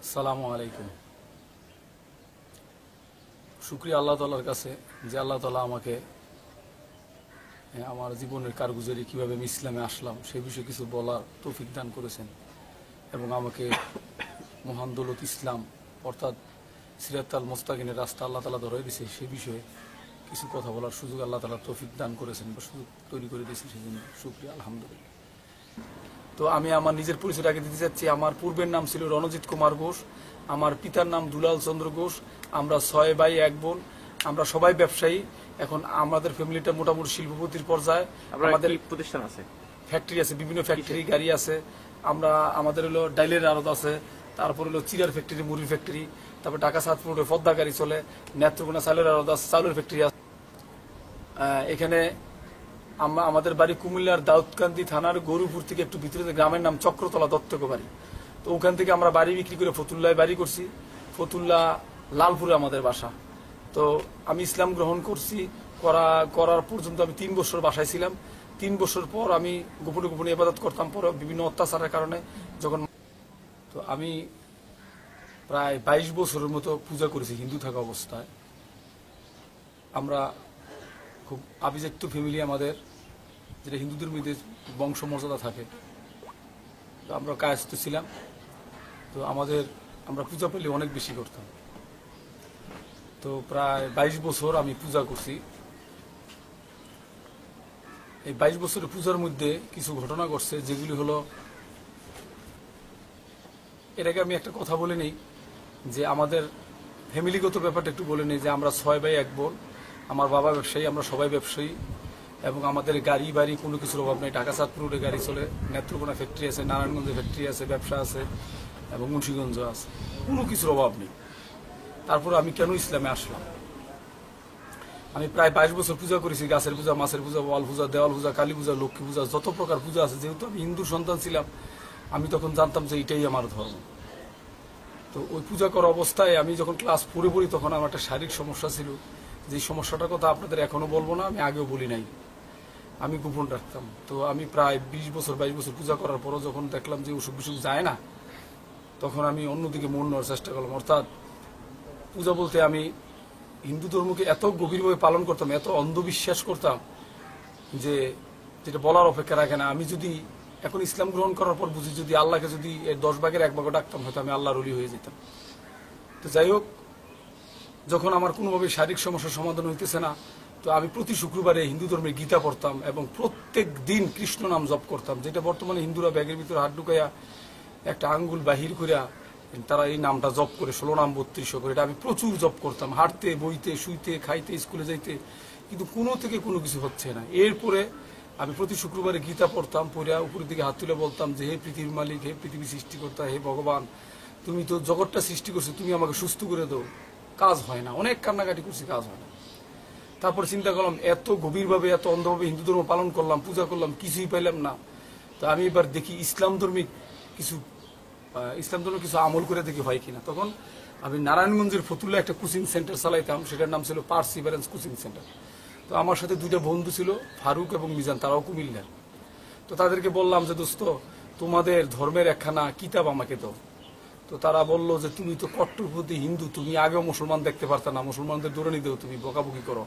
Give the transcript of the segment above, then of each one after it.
আসসালামু আলাইকুম। শুকরিয়া আল্লাহ তাআলার কাছে যে আল্লাহ তাআলা আমাকে আমার জীবনের কারগুজারি কিভাবে আমি ইসলামে আসলাম সেই বিষয়ে কিছু বলার তৌফিক দান করেছেন এবং আমাকে মহান দৌলত ইসলাম অর্থাৎ সিরাতাল মুস্তাকিমের রাস্তা আল্লাহ তাআলা ধরে দিয়েছে সেই বিষয়ে কিছু কথা বলার সুযোগ আল্লাহ তাআলা তৌফিক দান করেছেন বা সুযোগ তৈরি করে দিয়েছেন, সেই জন্য শুকরিয়া আলহামদুলিল্লাহ। তো আমি আমার নিজের পরিচয়টা আগে দিতে চাচ্ছি। আমার পূর্বের নাম ছিল রণজিৎ কুমার ঘোষ, আমার পিতার নাম দুলাল চন্দ্র ঘোষ। আমরা 6 ভাই 1 বোন, আমরা সবাই ব্যবসায়ী। এখন আমাদের ফ্যামিলিটা মোটামুটি শিল্পপতির পর্যায়ে। আমাদের প্রতিষ্ঠান আছে, ফ্যাক্টরি আছে, বিভিন্ন ফ্যাক্টরি গাড়ি আছে। আমাদের হলো ডাইলের আড়ত আছে, তারপর হলো চিরার ফ্যাক্টরি, মুড়ির ফ্যাক্টরি, তারপর ঢাকা সাতপুর রোডে পদ্মা গাড়ি চলে, নেত্রকোনা চালের আড়ত আছে, চাউলের ফ্যাক্টরি আছে। এখানে আমাদের বাড়ি কুমিল্লার দাউদকান্দি থানার গরুপুর থেকে একটু ভিতরে, গ্রামের নাম চক্রতলা দত্তক বাড়ি। তো ওখান থেকে আমরা বাড়ি বিক্রি করে ফতুল্লায় বাড়ি করছি। ফতুল্লা লালপুরে আমাদের বাসা। তো আমি ইসলাম গ্রহণ করছি, করার পর্যন্ত আমি 3 বছর বাসায় ছিলাম। 3 বছর পর আমি গোপনে গোপনে ইবাদত করতাম, পরে বিভিন্ন অত্যাচারের কারণে যখন তো আমি প্রায় 22 বছরের মতো পূজা করেছি হিন্দু থাকা অবস্থায়। আমরা খুব আভিজাত্য ফ্যামিলি আমাদের, যেটা হিন্দুদের মধ্যে বংশ মর্যাদা থাকে। তো আমরা কায়স্থ ছিলাম। তো আমরা পূজা পেলে অনেক বেশি করতাম। তো প্রায় 22 বছর আমি পূজা করছি। এই 22 বছরের পূজার মধ্যে কিছু ঘটনা ঘটছে, যেগুলি হলো, এর আগে আমি একটা কথা বলে নেই যে আমাদের ফ্যামিলিগত ব্যাপারটা একটু বলে নেই যে আমরা 6 ভাই 1 বোন। আমার বাবা ব্যবসায়ী, আমরা সবাই ব্যবসায়ী এবং আমাদের গাড়ি বাড়ি কোনো কিছুর অভাব নেই। ঢাকা সাতপুর রোডে গাড়ি চলে, নেত্রকোনা ফ্যাক্টরি আছে, নারায়ণগঞ্জে ফ্যাক্টরি আছে, ব্যবসা আছে এবং মুন্সিগঞ্জ আছে, কোনো কিছুর অভাব নেই। তারপর আমি কেন ইসলামে আসলাম? আমি প্রায় 22 বছর পূজা করেছি, গাছের পূজা, মাছের পূজা, ওয়াল পূজা, দেওয়াল পূজা, কালী পূজা, লক্ষ্মী পূজা, যত প্রকার পূজা আছে। যেহেতু আমি হিন্দু সন্তান ছিলাম, আমি তখন জানতাম যে এটাই আমার ধর্ম। তো ওই পূজা করা অবস্থায় আমি যখন ক্লাস 4 পড়ি, তখন আমার একটা শারীরিক সমস্যা ছিল। যে সমস্যাটার কথা আপনাদের এখনো বলবো না, আমি আগেও বলি নাই, আমি গোপন রাখতাম। তো আমি প্রায় 22 বছর পূজা করার পরও যখন দেখলাম যে অসুখ বিসুখ যায় না, তখন আমি অন্যদিকে মন নেওয়ার চেষ্টা করলাম। অর্থাৎ পূজা বলতে আমি হিন্দু ধর্মকে এত গভীরভাবে পালন করতাম, এত অন্ধবিশ্বাস করতাম যে যেটা বলার অপেক্ষা রাখে না। আমি যদি এখন ইসলাম গ্রহণ করার পর বুঝি, যদি আল্লাহকে যদি 10 ভাগের 1 ভাগ ডাকতাম, হয়তো আমি আল্লাহর ওলি হয়ে যেতাম। তো যাই হোক, যখন আমার কোনোভাবে শারীরিক সমস্যার সমাধান হইতেছে না, তো আমি প্রতি শুক্রবারে হিন্দু ধর্মের গীতা পড়তাম এবং প্রত্যেক দিন কৃষ্ণ নাম জপ করতাম, যেটা বর্তমানে হিন্দুরা ব্যাগের ভিতরে হাত ঢুকাইয়া একটা আঙ্গুল বাহির করিয়া তারা এই নামটা জপ করে 16 নাম 32 করে। এটা আমি প্রচুর জপ করতাম, হাঁটতে, বইতে, শুইতে, খাইতে, স্কুলে যাইতে, কিন্তু কোনো থেকে কোনো কিছু হচ্ছে না। এরপরে আমি প্রতি শুক্রবারে গীতা পড়তাম, পড়িয়া উপরের দিকে হাত তুলে বলতাম যে হে পৃথিবীর মালিক, হে পৃথিবী সৃষ্টিকর্তা, হে ভগবান, তুমি তো জগৎটা সৃষ্টি করছো, তুমি আমাকে সুস্থ করে দাও। কাজ হয় না, অনেক কান্নাকাটি করছি, কাজ হয় না। তারপর চিন্তা করলাম, এত গভীরভাবে এত অন্ধভাবে হিন্দু ধর্ম পালন করলাম, পূজা করলাম, কিছুই পাইলাম না। তো আমি এবার দেখি ইসলাম ধর্মে কিছু আমল করে দেখি হয় কিনা। তখন আমি নারায়ণগঞ্জের ফতুল্লা একটা কোচিং সেন্টার চালাইতাম, সেটার নাম ছিল পার্সিভারেন্স কোচিং সেন্টার। তো আমার সাথে 2টা বন্ধু ছিল, ফারুক এবং মিজান, তারাও কুমিল্লার। তো তাদেরকে বললাম যে দোস্ত, তোমাদের ধর্মের একখানা কিতাব আমাকে দাও। তো তারা বললো যে তুমি তো কট্টরপন্থী হিন্দু, তুমি আগেও মুসলমান দেখতে পারতা না, মুসলমানদের দৌড়ানি দেও, তুমি বকাবকি করো,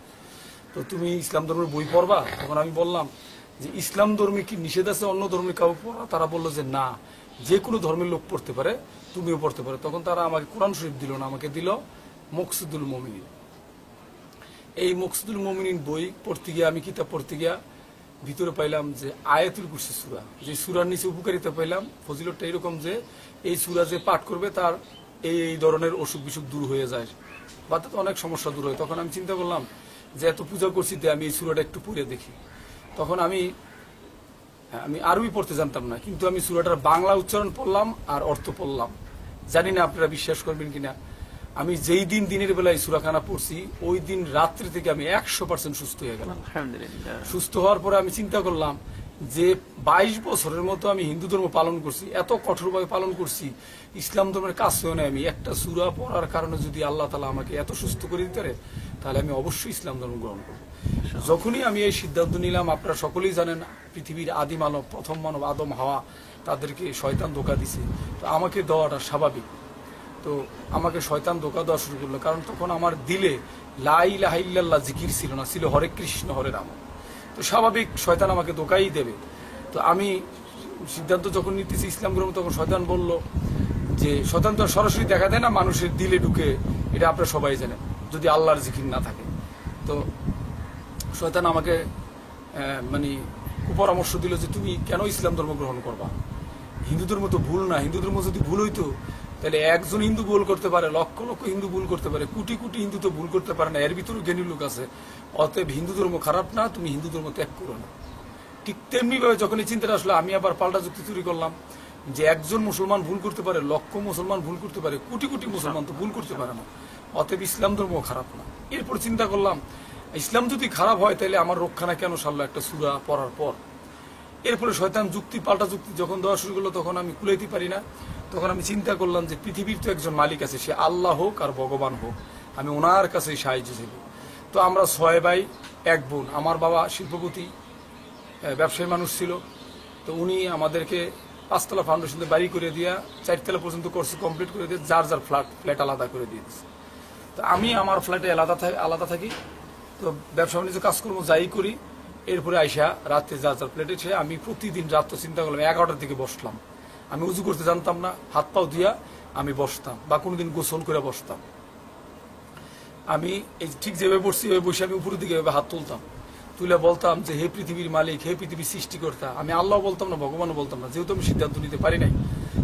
তো তুমি ইসলাম ধর্মের বই পড়বা? তখন আমি বললাম যে ইসলাম ধর্মে কি নিষেধ আছে অন্য ধর্মের কাউ পড়া? তারা বললো যে না, যে কোনো ধর্মের লোক পড়তে পারে, তুমিও পড়তে পারো। তখন তারা আমাকে কোরআন শরীফ দিল না, আমাকে দিল মকসুদুল মুমিনিন। এই মকসুদুল মুমিনিন বই পড়তে গিয়ে, আমি কিতাব পড়তে গিয়া ভিতরে পাইলাম যে আয়াতুল কুরসি সূরা, যে সূরার নিচে উপকারিতা পাইলাম, ফজিলতটা এরকম যে এই সূরা যে পাঠ করবে তার এই ধরনের অসুখ বিসুখ দূর হয়ে যায়, বা তাতে অনেক সমস্যা দূর হয়। তখন আমি চিন্তা করলাম যে এত পূজা করছি, আমি এই সূরাটা একটু পড়ে দেখি। তখন আমি আরবি পড়তে জানতাম না, কিন্তু আমি সূরাটার বাংলা উচ্চারণ পড়লাম আর অর্থ পড়লাম। জানি না আপনারা বিশ্বাস করবেন কিনা, আমি যেই দিন দিনের বেলায় সূরাখানা পড়ছি, ওই দিন রাত্রি থেকে আমি 100% সুস্থ হয়ে গেলাম। সুস্থ হওয়ার পরে আমি চিন্তা করলাম যে 22 বছরের মতো আমি হিন্দু ধর্ম পালন করছি, এত কঠোরভাবে পালন করছি, ইসলাম ধর্মের কাজ হয়ে না, আমি একটা সূরা পড়ার কারণে যদি আল্লাহ তাআলা আমাকে এত সুস্থ করে দিতে পারে, তাহলে আমি অবশ্যই ইসলাম ধর্ম গ্রহণ করব। যখনই আমি এই সিদ্ধান্ত নিলাম, আপনারা সকলেই জানেন পৃথিবীর আদি মানব, প্রথম মানব আদম হাওয়া, তাদেরকে শয়তান ধোঁকা দিছে, তো আমাকে দেওয়াটা স্বাভাবিক। তো আমাকে শয়তান ধোকা দেওয়া শুরু করলো, কারণ তখন আমার দিলে লা ইলাহা ইল্লাল্লাহ জিকির ছিল না, ছিল হরে কৃষ্ণ হরে রাম। তো স্বাভাবিক শয়তান আমাকে ধোকাই দেবে। তো আমি সিদ্ধান্ত যখন নিতেছি ইসলাম গ্রহণ, তখন শয়তান বলল যে শয়তান তো সরাসরি দেখা দেয় না, মানুষের দিলে ঢুকে, এটা আপনারা সবাই জানেন, যদি আল্লাহর জিকির না থাকে। তো শয়তান আমাকে মানে কুপরামর্শ দিল যে তুমি কেন ইসলাম ধর্ম গ্রহণ করবা, হিন্দু ধর্ম তো ভুল না, হিন্দু ধর্ম যদি ভুল হইতো তাহলে একজন হিন্দু ভুল করতে পারে, লক্ষ লক্ষ হিন্দু ভুল করতে পারে, কোটি কোটি হিন্দু তো ভুল করতে পারে না, এর ভিতরে জ্ঞানী লোক আছে, অতএব হিন্দু ধর্ম খারাপ না, তুমি হিন্দু ধর্ম ত্যাগ করো না। ঠিক তেমনি ভাবে যখন এই চিন্তাটা আসলে, আমি আবার পাল্টা যুক্তি তৈরি করলাম যে একজন মুসলমান ভুল করতে পারে, লক্ষ মুসলমান ভুল করতে পারে, কোটি কোটি মুসলমান তো ভুল করতে পারে না, অতএব ইসলাম ধর্ম খারাপ না। এরপর চিন্তা করলাম ইসলাম যদি খারাপ হয় তাহলে আমার রক্ষা না কেন সারলো একটা সূরা পড়ার পর। এরপরে শয়তান যুক্তি পাল্টা যুক্তি যখন দেওয়া শুরু করলো, তখন আমি কুলাইতে পারি না। তখন আমি চিন্তা করলাম যে পৃথিবীর তো একজন মালিক আছে, সে আল্লাহ হোক আর ভগবান হোক, আমি ওনার কাছে সাহায্য চাইব। তো আমরা 6 ভাই 1 বোন। আমার বাবা শিল্পপতি ব্যবসায়ী মানুষ ছিল, তো উনি আমাদেরকে 5 তলা ফাউন্ডেশন বাড়ি করে দিয়া 4 তলা পর্যন্ত কোর্স কমপ্লিট করে দিয়ে যার যার ফ্ল্যাট আলাদা করে দিয়েছে। তো আমি আমার ফ্ল্যাটে আলাদা থাকি। তো ব্যবসা বাণিজ্য কাজকর্ম যাই করি, এরপরে আইসা রাতে যার যার ফ্ল্যাটে এসে আমি প্রতিদিন রাত চিন্তা করলাম 11টার দিকে বসলাম। আমি উজু করতে জানতাম না, হাত পাও দিয়া আমি বসতাম, বা কোনোদিন গোসল করে বসতাম। আমি এই ঠিক যেভাবে বসছি ওইভাবে বসে আমি উপরের দিকে হাত তুলতাম, তুলে বলতাম যে হে পৃথিবীর মালিক, হে পৃথিবীর সৃষ্টিকর্তা। আমি আল্লাহ বলতাম না, ভগবানও বলতাম না, যেহেতু আমি সিদ্ধান্ত নিতে পারি নাই।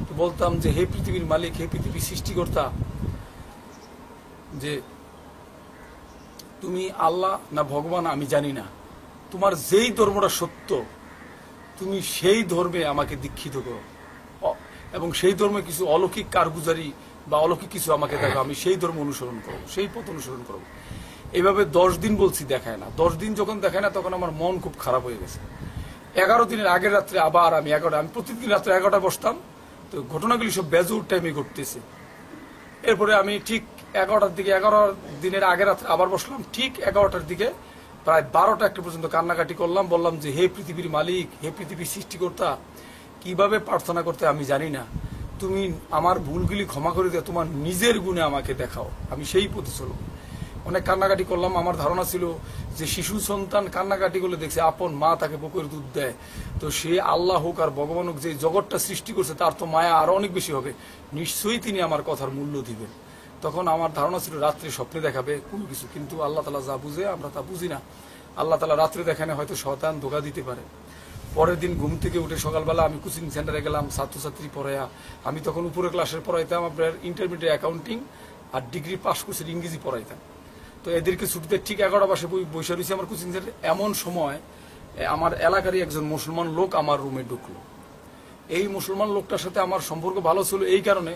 তো বলতাম যে হে পৃথিবীর মালিক, হে পৃথিবীর সৃষ্টিকর্তা, যে তুমি আল্লাহ না ভগবান আমি জানি না, তোমার যেই ধর্মটা সত্য তুমি সেই ধর্মে আমাকে দীক্ষিত করো, এবং সেই ধর্মে কিছু অলৌকিক কারগুজারি বা অলৌকিক কিছু আমাকে দেখো, আমি সেই ধর্ম অনুসরণ করবো, সেই পথ অনুসরণ করবো। এইভাবে 10 দিন বলছি, দেখায় না। 10 দিন যখন দেখায় না, তখন আমার মন খুব খারাপ হয়ে গেছে। 11 দিনের আগের রাত্রে আবার আমি প্রতিদিন রাত্রে 11টায় বসতাম। তো ঘটনাগুলি সব বেজোর টাইমে ঘটতেছে। এরপরে আমি ঠিক 11টার দিকে, 11 দিনের আগের রাত্রে আবার বসলাম, ঠিক 11টার দিকে প্রায় 12টা একটা পর্যন্ত কান্নাকাটি করলাম। বললাম যে হে পৃথিবীর মালিক, হে পৃথিবীর সৃষ্টিকর্তা, কিভাবে প্রার্থনা করতে আমি জানি না, তুমি আমার ভুলগুলি ক্ষমা করে দিয়ে তোমার নিজের গুণে আমাকে দেখাও, আমি সেই পথে চলব। অনেক কান্নাকাটি করলাম। আমার ধারণা ছিল যে শিশু সন্তান কান্নাকাটি করলে দেখছে আপন মা তাকে বুকের দুধ দেয়, তো সে আল্লাহ হোক আর ভগবান হোক, যে জগৎটা সৃষ্টি করছে তার তো মায়া আরো অনেক বেশি হবে, নিশ্চয়ই তিনি আমার কথার মূল্য দিবেন। তখন আমার ধারণা ছিল রাত্রে স্বপ্নে দেখাবে কোনো কিছু, কিন্তু আল্লাহ তালা যা বুঝে আমরা তা বুঝি না। আল্লাহ তালা রাত্রে দেখানে হয়তো শয়তান ধোঁকা দিতে পারে। পরের দিন ঘুম থেকে উঠে সকালবেলা আমি কোচিং সেন্টারে গেলাম, ছাত্রছাত্রী পড়াইয়া। আমি তখন উপরে ক্লাসের পড়াইতাম, আপনার ইন্টারমিডিয়েট অ্যাকাউন্টিং আর ডিগ্রি পাস করছি ইংরেজি পড়াইতাম। তো এদেরকে ছুটিতে ঠিক 11টা বাসে বসে রয়েছে আমার কোচিং সেন্টারে। এমন সময় আমার এলাকারই একজন মুসলমান লোক আমার রুমে ঢুকলো। এই মুসলমান লোকটার সাথে আমার সম্পর্ক ভালো ছিল এই কারণে,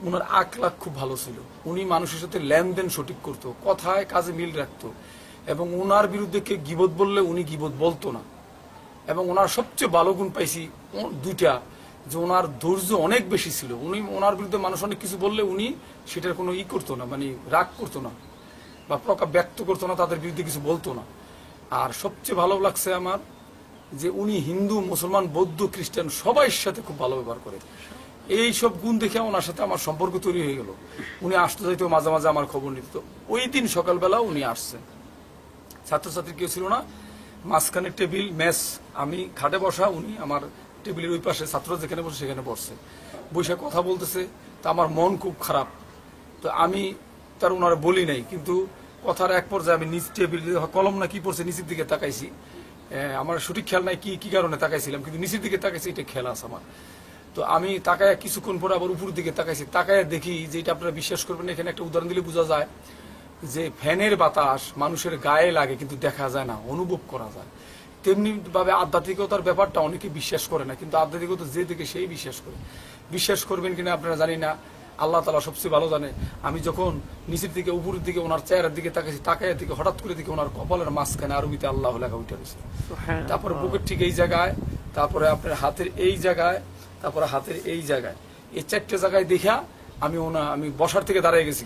উনার আখলাখ খুব ভালো ছিল। উনি মানুষের সাথে লেনদেন সঠিক করতো, কথায় কাজে মিল রাখতো, এবং উনার বিরুদ্ধে কে গীবত বললে উনি গীবত বলতো না। এবং ওনার সবচেয়ে ভালো গুণ পাইছি 2টা, যে ওনার ধৈর্য অনেক বেশি ছিল। উনি ওনার বিরুদ্ধে মানুষ অনেক কিছু বললে উনি সেটার কোনো করতো না, মানে রাগ করতো না বা প্রকাশ ব্যক্ত করতো না, তাদের বিরুদ্ধে কিছু বলতো না। আর সবচেয়ে ভালো লাগছে আমার যে উনি হিন্দু, মুসলমান, বৌদ্ধ, খ্রিস্টান সবাই সাথে খুব ভালো ব্যবহার করে। এই সব গুণ দেখে ওনার সাথে আমার সম্পর্ক তৈরি হয়ে গেল। উনি আসতে যাইতো, মাঝে মাঝে আমার খবর নিত। ওই দিন সকালবেলা উনি আসছেন, ছাত্রছাত্রী কেউ ছিল না, মাঝখানে টেবিল মেস, আমি খাটে বসা, উনি আমার টেবিলের ওই পাশে, ছাত্ররা যেখানে বসে সেখানে বসছে, বসে কথা বলতেছে। তা আমার মন খুব খারাপ। তো আমি তার ওনারা বলি নাই, কিন্তু কথার এক পর্যায়ে আমি নিচ টেবিল কলম না কি পড়ছে নিচের দিকে তাকাইছি। আমার সঠিক খেয়াল নাই কি কারণে তাকাইছিলাম, কিন্তু নিচের দিকে তাকাইছি, এটা খেয়াল আছে আমার। তো আমি তাকায় কিছুক্ষণ পরে আবার উপরের দিকে তাকাইছি, তাকায় দেখি যে এটা আপনারা বিশ্বাস করবেন, এখানে একটা উদাহরণ দিলে বোঝা যায় যে ফ্যানের বাতাস মানুষের গায়ে লাগে কিন্তু দেখা যায় না, অনুভব করা যায়। তেমনি ভাবে আধ্যাত্মিকতার ব্যাপারটা অনেকে বিশ্বাস করে না, কিন্তু আধ্যাত্মিকতা যে দেখে সেই বিশ্বাস করে। বিশ্বাস করবেন কিনা আপনারা জানি না, আল্লাহ তাআলা সবচেয়ে ভালো জানে। আমি যখন নিচের দিকে উপরের দিকে ওনার চেহারার দিকে তাকাইছি, তাকায় দিকে হঠাৎ করে দিকে ওনার কপালের মাঝখানে আরবিতে আল্লাহ লেখা উঠে রয়েছে। তারপরে বুকের ঠিক এই জায়গায়, তারপরে আপনার হাতের এই জায়গায়, তারপরে হাতের এই জায়গায়, এই 4টে জায়গায় দেখা আমি বসার থেকে দাঁড়িয়ে গেছি,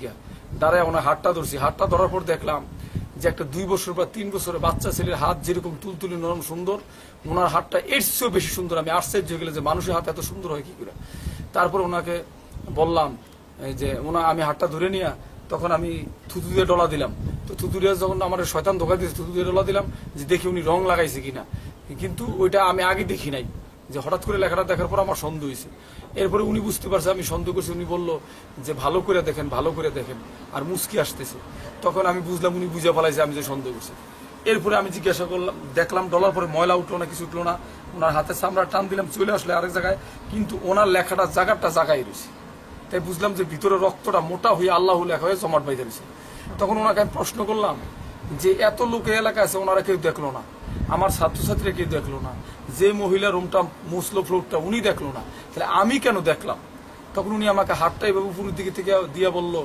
দাঁড়ায় ওনার হাতটা ধরছি। হাতটা ধরার পর দেখলাম যে একটা 2 বছর বা 3 বছরের বাচ্চা ছেলের হাত যেরকম তুলতুলি নরম সুন্দর, ওনার হাতটা এর চেয়েও বেশি সুন্দর। আমি আশ্চর্য হয়ে গেলাম যে মানুষের হাত এত সুন্দর হয় কি করে। তারপর ওনাকে বললাম এই যে আমি হাতটা ধরে নিয়ে তখন আমি থুতু দিয়ে ডলা দিলাম। তো থুতু দিয়ে যখন আমার শয়তান ধোকা দিয়েছে, থুতু দিয়ে ডলা দিলাম যে দেখি উনি রং লাগাইছে কিনা, কিন্তু ওইটা আমি আগে দেখি নাই, যে হঠাৎ করে লেখাটা দেখার পর আমার সন্দেহ হয়েছে। এরপরে উনি বুঝতে পারছে আমি সন্দেহ করছি, উনি বলল যে ভালো করে দেখেন, ভালো করে দেখেন, আর মুস্কি আসতেছে। তখন আমি বুঝলাম উনি বুঝে ফেলাইছে আমি যে সন্দেহ করছি। এরপরে আমি জিজ্ঞাসা করলাম, দেখলাম ডলার পরে ময়লা উঠলো না, কিছু উঠলো না, ওনার হাতে চামড়া টান দিলাম, চলে আসলে আরেক জায়গায়, কিন্তু ওনার লেখাটা জায়গাটা জায়গায় রয়েছে। তাই বুঝলাম যে ভিতরে রক্তটা মোটা হয়ে আল্লাহ লেখা হয়ে জমাট বাইতে রয়েছে। তখন ওনাকে আমি প্রশ্ন করলাম যে এত লোকের এলাকা আছে, ওনারা কেউ দেখলো না, আমার ছাত্রছাত্রীরা কেউ দেখলো না, যে মহিলা রুমটা মুসলো ফ্লোরটা উনি দেখলো না, তাহলে আমি কেন দেখলাম? তখন উনি আমাকে হাতটা এভাবে উপরের দিকে থেকে দিয়ে বলল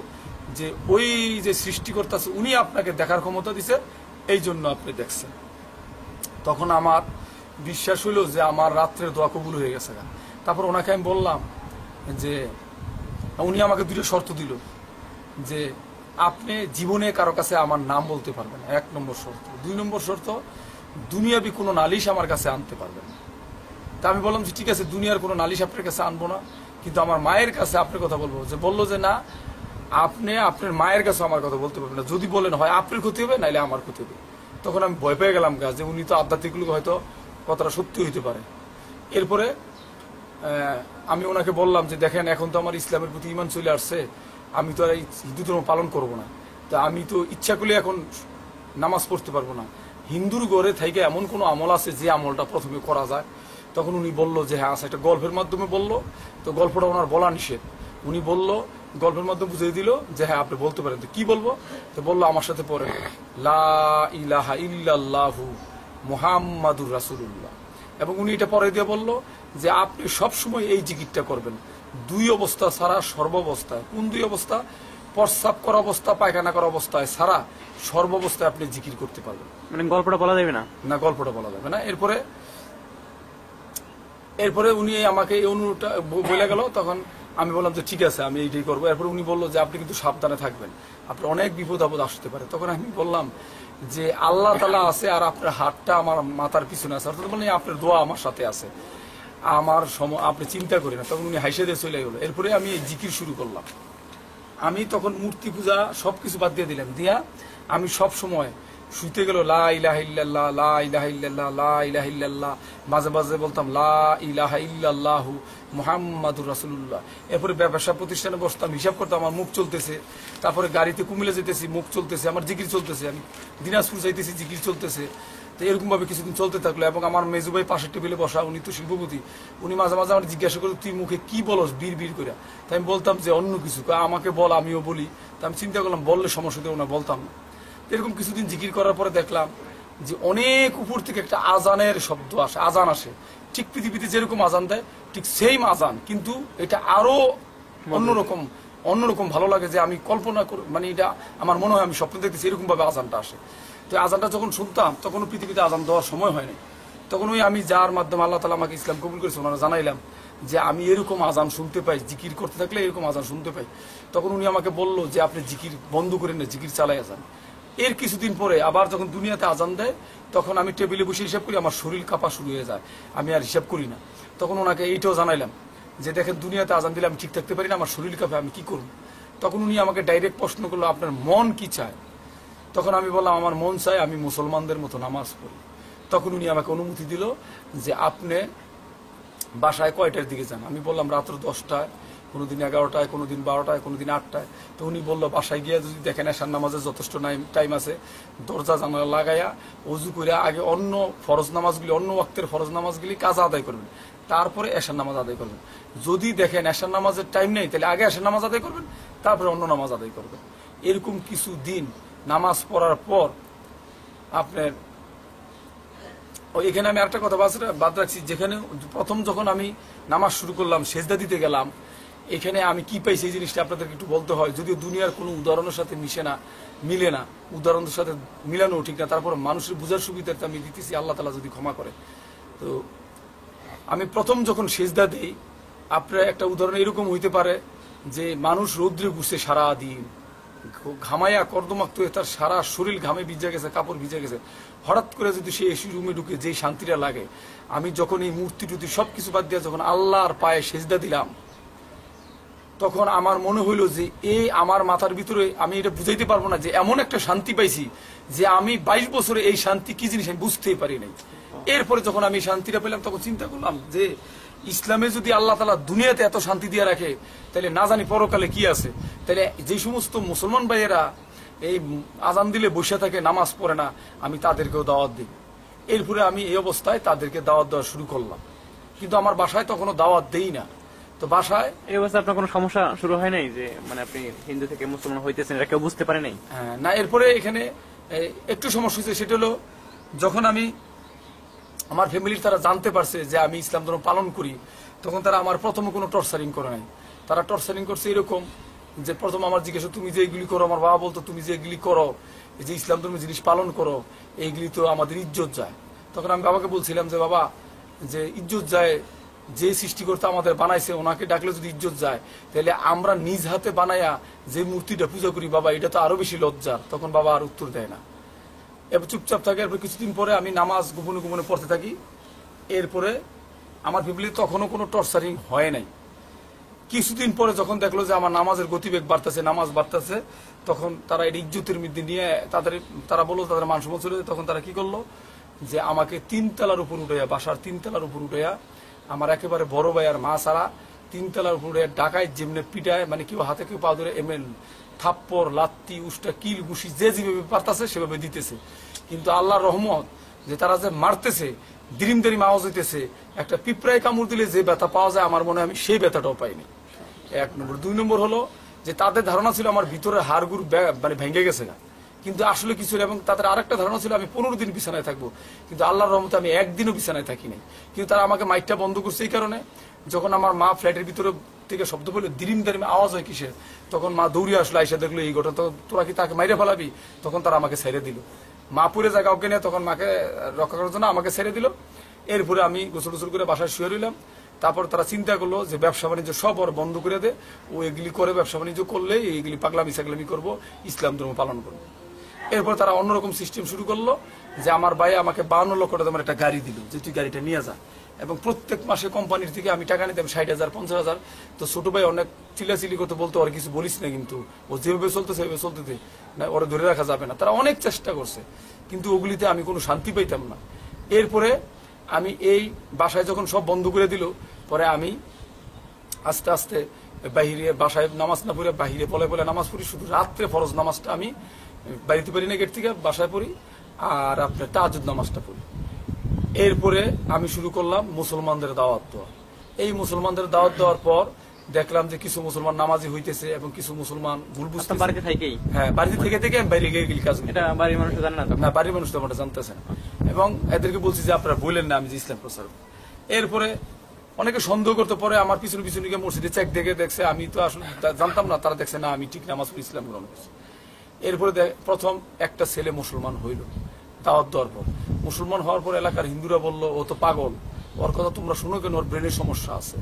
যে ওই যে সৃষ্টিকর্তা আছে উনি আপনাকে দেখার ক্ষমতা দিছে, এই জন্য আপনি দেখছেন। তখন আমার বিশ্বাস হইল যে আমার রাত্রের দোয়া কবুল হয়ে গেছে। তারপর ওনাকে আমি বললাম যে উনি আমাকে দুটো শর্ত দিল যে আপনি জীবনে কারো কাছে আমার নাম বলতে পারবেন, 1 নম্বর শর্ত। 2 নম্বর শর্ত, দুনিয়াবি কোনো নালিশ আমার কাছে আনতে পারবেন না। তা আমি বললাম যে ঠিক আছে, দুনিয়ার কোনো নালিশ আপনার কাছে আনবো না, কিন্তু আমার মায়ের কাছে আপনার কথা বলবো। যে বললো যে না, আপনি আপনার মায়ের কাছে আমার কথা বলতে পারবেন না, যদি বলেন হয় আপনার ক্ষতি হবে নাইলে আমার ক্ষতি হবে। তখন আমি ভয় পেয়ে গেলাম যে উনি তো আধ্যাত্মিক লোক, হয়তো কথাটা সত্যি হইতে পারে। এরপরে আমি ওনাকে বললাম যে দেখেন, এখন তো আমার ইসলামের প্রতি ঈমান চলে আসছে, আমি তো আর এই হিন্দু ধর্ম পালন করবো না, তা আমি তো ইচ্ছা করলে এখন নামাজ পড়তে পারবো না। হিন্দুর ঘরে থেকে এমন কোনো আমল আছে যে আমলটা প্রথমে করা যায়? তখন উনি বলল যে হ্যাঁ আছে, একটা গল্পের মাধ্যমে বলল। তো গল্পটা ওনার বলা নিষেধ, উনি বলল গল্পের মাধ্যমে বুঝিয়ে দিল যে হ্যাঁ আপনি বলতে পারেন। তো কি বলবো? তো বললো আমার সাথে পড়েন, লা ইলাহা ইল্লাল্লাহু মুহাম্মাদুর রাসূলুল্লাহ। এবং উনি এটা পরে দিয়ে বলল যে আপনি সবসময় এই জিকিরটা করবেন 2 অবস্থা ছাড়া, সর্বাবস্থায়। কোন 2 অবস্থা? প্রস্রাব করা অবস্থা, পায়খানা করা অবস্থায় ছাড়া সর্বাবস্থায় আপনি জিকির করতে পারবেন। মানে গল্পটা বলা যাবে না? না, গল্পটা বলা যাবে না। এরপরে উনি আমাকে এই অনুটা বলে গেল। তখন আমি বললাম যে ঠিক আছে, আমি এইটাই করবো। এরপরে উনি বললো যে আপনি কিন্তু সাবধানে থাকবেন, আপনার অনেক বিপদ আপদ আসতে পারে। তখন আমি বললাম যে আল্লাহ তাআলা আছে আর আপনার হাতটা আমার মাথার পিছনে আছে, অর্থাৎ বললেন আপনার দোয়া আমার সাথে আছে, আমার আপনি চিন্তা করেন না। তখন উনি হাসে দিয়ে চলে গেল। এরপরে আমি এই জিকির শুরু করলাম। আমি তখন মূর্তি পূজা সবকিছু বাদ দিয়ে দিলাম, দিয়া আমি সব সময় শুইতে গেল লা ইলাহা ইল্লাল্লাহ, লা ইলাহা ইল্লাল্লাহ, লা ইলাহা ইল্লাল্লাহ, মাঝে মাঝে বলতাম লা ইলাহা ইল্লাল্লাহু মুহাম্মাদুর রাসূলুল্লাহ। এরপরে ব্যবসা প্রতিষ্ঠানে বসতাম, হিসাব করতাম, আমার মুখ চলতেছে। তারপরে গাড়িতে কুমিল্লা যেতেছি, মুখ চলতেছে, আমার জিকির চলতেছে। আমি দিনাজপুর যাইতেছি, জিকির চলতেছে। তো এরকম ভাবে কিছুদিন চলতে থাকলো। এবং আমার মেজু ভাই পাশের টেবিলে বসা, উনি তো শিল্পপতি, উনি মাঝে মাঝে আমার জিজ্ঞাসা করে তুই মুখে কি বলস বীর বীর করে। তাই আমি বলতাম যে অন্য কিছু, আমাকে বল, আমিও বলি। তা আমি চিন্তা করলাম বললে সমস্যা দেবো না, বলতাম না। এরকম কিছুদিন জিকির করার পরে দেখলাম যে অনেক উপর থেকে একটা আজানের শব্দ আসে, আজান আসে। ঠিক পৃথিবীতে যেরকম আজান দেয় ঠিক সেম আজান, কিন্তু এটা আরো অন্যরকম ভালো লাগে, যে আমি কল্পনা করি, মানে এটা আমার মনে হয় আমি স্বপ্ন দেখতেছি এরকম ভাবে আজানটা আসে। তো আজানটা যখন শুনতাম তখন পৃথিবীতে আজান দেওয়ার সময় হয়নি। তখন আমি যার মাধ্যমে আল্লাহ তাআলা আমাকে ইসলাম কবুল করেছে, ওনারা জানাইলাম যে আমি এরকম আজান শুনতে পাই, জিকির করতে থাকলে এরকম আজান শুনতে পাই। তখন উনি আমাকে বলল যে আপনি জিকির বন্ধ করেন না, জিকির চালাই আজান। এর কিছুদিন পরে আবার যখন দুনিয়াতে আজান দেয় তখন আমি টেবিলে বসে হিসাব করি, আমার শরীর কাঁপা শুরু হয়ে যায়, আমি আর হিসাব করি না। তখন ওনাকে এইটাও জানাইলাম যে দেখেন দুনিয়াতে আজান দিলে আমি ঠিক থাকতে পারি না, আমার শরীর কাঁপে, আমি কি করব? তখন উনি আমাকে ডাইরেক্ট প্রশ্ন করলো আপনার মন কি চায়? তখন আমি বললাম আমার মন চায় আমি মুসলমানদের মতো নামাজ পড়ি। তখন উনি আমাকে অনুমতি দিল যে আপনি বাসায় কয়টার দিকে যান? আমি বললাম রাত্র 10টায়, কোনোদিন 11টায়, কোনোদিন 12টায়, কোনোদিন 8টায়। তো উনি বললো বাসায় গিয়ে যদি দেখেন এশার নামাজে যথেষ্ট টাইম আছে, দরজা জানালা লাগাইয়া অজু করে আগে অন্য ফরজ নামাজগুলি, অন্য ওয়াক্তের ফরজ নামাজগুলি কাজা আদায় করবেন, তারপরে এশার নামাজ আদায় করবেন। যদি দেখেন এশার নামাজের টাইম নেই তাহলে আগে এশার নামাজ আদায় করবেন, তারপরে অন্য নামাজ আদায় করবেন। এরকম কিছু দিন নামাজ পড়ার পর আপনার এখানে আমি একটা কথা বাদ রাখছি, যেখানে প্রথম যখন আমি নামাজ শুরু করলাম, সেজদা দিতে গেলাম, এখানে আমি কি পাইছি এই জিনিসটা আপনাদেরকে একটু বলতে হয়। যদিও দুনিয়ার কোনো উদাহরণের সাথে মিলে না, উদাহরণের সাথে মিলানো ঠিক না, তারপর মানুষের বুঝার সুবিধার্থে আমি দিতেছি, আল্লাহ তাআলা যদি ক্ষমা করে। তো আমি প্রথম যখন সেজদা দিই, আপনার একটা উদাহরণ এরকম হইতে পারে যে মানুষ রৌদ্রে ঘুরছে সারা দিন, ঘামাইয়া কর্দমাক্ত হয়ে তার সারা শরীর ঘামে ভিজে গেছে, কাপড় ভিজে গেছে, হঠাৎ করে যদি সে এসি রুমে ঢুকে যে শান্তিটা লাগে, আমি যখন এই মূর্তি টুর্তি সবকিছু বাদ দিয়ে যখন আল্লাহর পায়ে সেজদা দিলাম, তখন আমার মনে হইল যে এই আমার মাথার ভিতরে আমি এটা বুঝাইতে পারবো না যে এমন একটা শান্তি পাইছি যে আমি 22 বছরে এই শান্তি কি জিনিস আমি বুঝতেই পারি নাই। এরপরে যখন আমি শান্তিটা পেলাম তখন চিন্তা করলাম যে ইসলামে যদি আল্লাহ তাআলা দুনিয়াতে এত শান্তি দিয়ে রাখে তাহলে না জানি পরকালে কি আছে। তাহলে যে সমস্ত মুসলমান ভাইয়েরা এই আজান দিলে বসে থাকে, নামাজ পড়ে না, আমি তাদেরকেও দাওয়াত দিই। এরপরে আমি এই অবস্থায় তাদেরকে দাওয়াত দেওয়া শুরু করলাম, কিন্তু আমার বাসায় তখনও দাওয়াত দেই না। তো বাসায় এই অবস্থায় আপনার কোনো সমস্যা শুরু হয় নাই যে মানে আপনি হিন্দু থেকে মুসলমান হইতেছেন এটা কেউ বুঝতে পারে নাই? না, এরপরে এখানে একটু সমস্যা হয়েছে। সেটা হলো যখন আমি আমার ফ্যামিলির তারা জানতে পারছে যে আমি ইসলাম ধর্ম পালন করি, তখন তারা আমার প্রথমে কোনো টর্চারিং করে নাই। তারা টর্চারিং করছে এরকম যে প্রথম আমার জিজ্ঞাসা, তুমি যে এগুলি করো, আমার বাবা বলতো তুমি যে এগুলি করো, এই যে ইসলাম ধর্মের জিনিস পালন করো, এইগুলি তো আমাদের ইজ্জত যায়। তখন আমি বাবাকে বলছিলাম যে বাবা, যে ইজ্জত যায়, যে সৃষ্টিকর্তা আমাদের বানাইছে ওনাকে ডাকলে যদি ইজ্জত যায়, তাহলে আমরা নিজ হাতে বানাইয়া যে মূর্তিটা পূজা করি বাবা, এটা তো আরো বেশি লজ্জার। তখন বাবা আর উত্তর দেয় না, এবার চুপচাপ থাকে। এরপর কিছুদিন পরে আমি নামাজ গোপনে গোপনে পড়তে থাকি। এরপরে আমার ফ্যামিলি তখনও কোনো টর্চারিং হয় নাই। কিছুদিন পরে যখন দেখলো যে আমার নামাজের গতিবেগ বাড়তেছে, নামাজ বাড়তেছে, তখন তারা এটা ইজ্জতের মধ্যে নিয়ে তারা বললো তাদের মান সম্মান চলে যায়। তখন তারা কি করলো যে আমাকে 3 তলার উপর উঠাইয়া, বাসার 3 তলার উপর উঠাইয়া, আমার একেবারে বড় ভাই আর মা ছাড়া 3 তলার উপর উঠাইয়া ডাকায় যেমনি পিটায়, মানে কেউ হাতে কেউ পা ধরে এমএল থাপ্পড় লাত্তি উষ্টা কিল ঘুষি যে যেভাবে পারতেছে সেভাবে দিতেছে। কিন্তু আল্লাহর রহমত যে তারা যে মারতেছে, দিরিম দিরিম আওয়াজ হইতেছে, একটা পিঁপড়ায় কামড় দিলে যে ব্যথা পাওয়া যায় আমার মনে হয় আমি সেই ব্যথাটাও পাইনি। 1 নম্বর। 2 নম্বর হলো যে তাদের ধারণা ছিল আমার ভিতরে হাড়গুড় মানে ভেঙে গেছে না, কিন্তু আসলে কিছু। এবং তাদের আরেকটা ধারণা ছিল আমি 15 দিন বিছানায় থাকবো, কিন্তু আল্লাহর রহমতে আমি একদিনও বিছানায় থাকি নাই। কিন্তু তারা আমাকে মাইকটা বন্ধ করছে এই কারণে, যখন আমার মা ফ্ল্যাটের ভিতরে থেকে শব্দ পেলে দিরিম দারিম আওয়াজ হয় কিসের, তখন মা দৌড়িয়ে আসলো, আইসা দেখলো এই ঘটনা। তো তোরা কি তাকে মাইরে ফেলাবি? তখন তারা আমাকে ছেড়ে দিল। মা পুরে যায় কাউকে নিয়ে, তখন মাকে রক্ষা করার জন্য আমাকে ছেড়ে দিল। এরপরে আমি গোসল গোসল করে বাসায় শুয়ে রইলাম। তারপর তারা চিন্তা করলো যে ব্যবসা বাণিজ্য সব ওর বন্ধ করে দে, ও এগুলি করে ব্যবসা বাণিজ্য করলে এইগুলি পাগলামি সাগলামি করবো, ইসলাম ধর্ম পালন করবো। এরপর তারা অন্যরকম সিস্টেম শুরু করলো যে আমার ভাই আমাকে 52 লক্ষ টাকা একটা গাড়ি দিল, যে তুই গাড়িটা নিয়ে যা। এবং প্রত্যেক মাসে কোম্পানির থেকে আমি টাকা নিতাম 60,000 50,000। তো ছোট ভাই অনেক চিলাচিলি করতে বলতো, ওর কিছু বলিস না, কিন্তু ও যেভাবে চলতে সেভাবে চলতে দে, না ওরা ধরে রাখা যাবে না। তারা অনেক চেষ্টা করছে, কিন্তু ওগুলিতে আমি কোনো শান্তি পাইতাম না। এরপরে আমি এই বাসায় যখন সব বন্ধ করে দিল, পরে আমি আস্তে আস্তে বাহিরে, বাসায় নামাজ না পড়ে বাহিরে পলে পলে নামাজ পড়ি। শুধু রাত্রে ফরজ নামাজটা আমি বাড়িতে পারি না, গেট থেকে বাসায় পড়ি, আর আপনার তাহাজ্জুদ নামাজটা পড়ি। এরপরে আমি শুরু করলাম মুসলমানদের দাওয়াত দেওয়া। এই মুসলমানদের দাওয়াত দেওয়ার পর দেখলাম যে কিছু মুসলমান নামাজি হইতেছে এবং কিছু মুসলমান ভুল বুঝতে। বাড়িতে থেকেই? হ্যাঁ, বাড়িতে থেকে থেকে আমি বাইরে গিয়ে গেলি কাজ। এটা বাড়ির মানুষ জানে না? বাড়ির মানুষ তো আমরা জানতেছে না। এবং এদেরকে বলছি যে আপনারা বললেন না আমি যে ইসলাম প্রচার। এরপরে অনেকে সন্দেহ করতে, পরে আমার পিছনে পিছনে গিয়ে মসজিদে চেক দেখে দেখছে, আমি তো আসলে জানতাম না, তারা দেখছে না আমি ঠিক নামাজ পড়ে ইসলাম গ্রহণ করছি। এরপরে প্রথম একটা ছেলে মুসলমান হইল দাওয়াত দেওয়ার পর। মুসলমান হওয়ার পর এলাকার হিন্দুরা বলল ও তো পাগল, ওর কথা তোমরা শুনো কেন, ওর ব্রেনের সমস্যা আছে,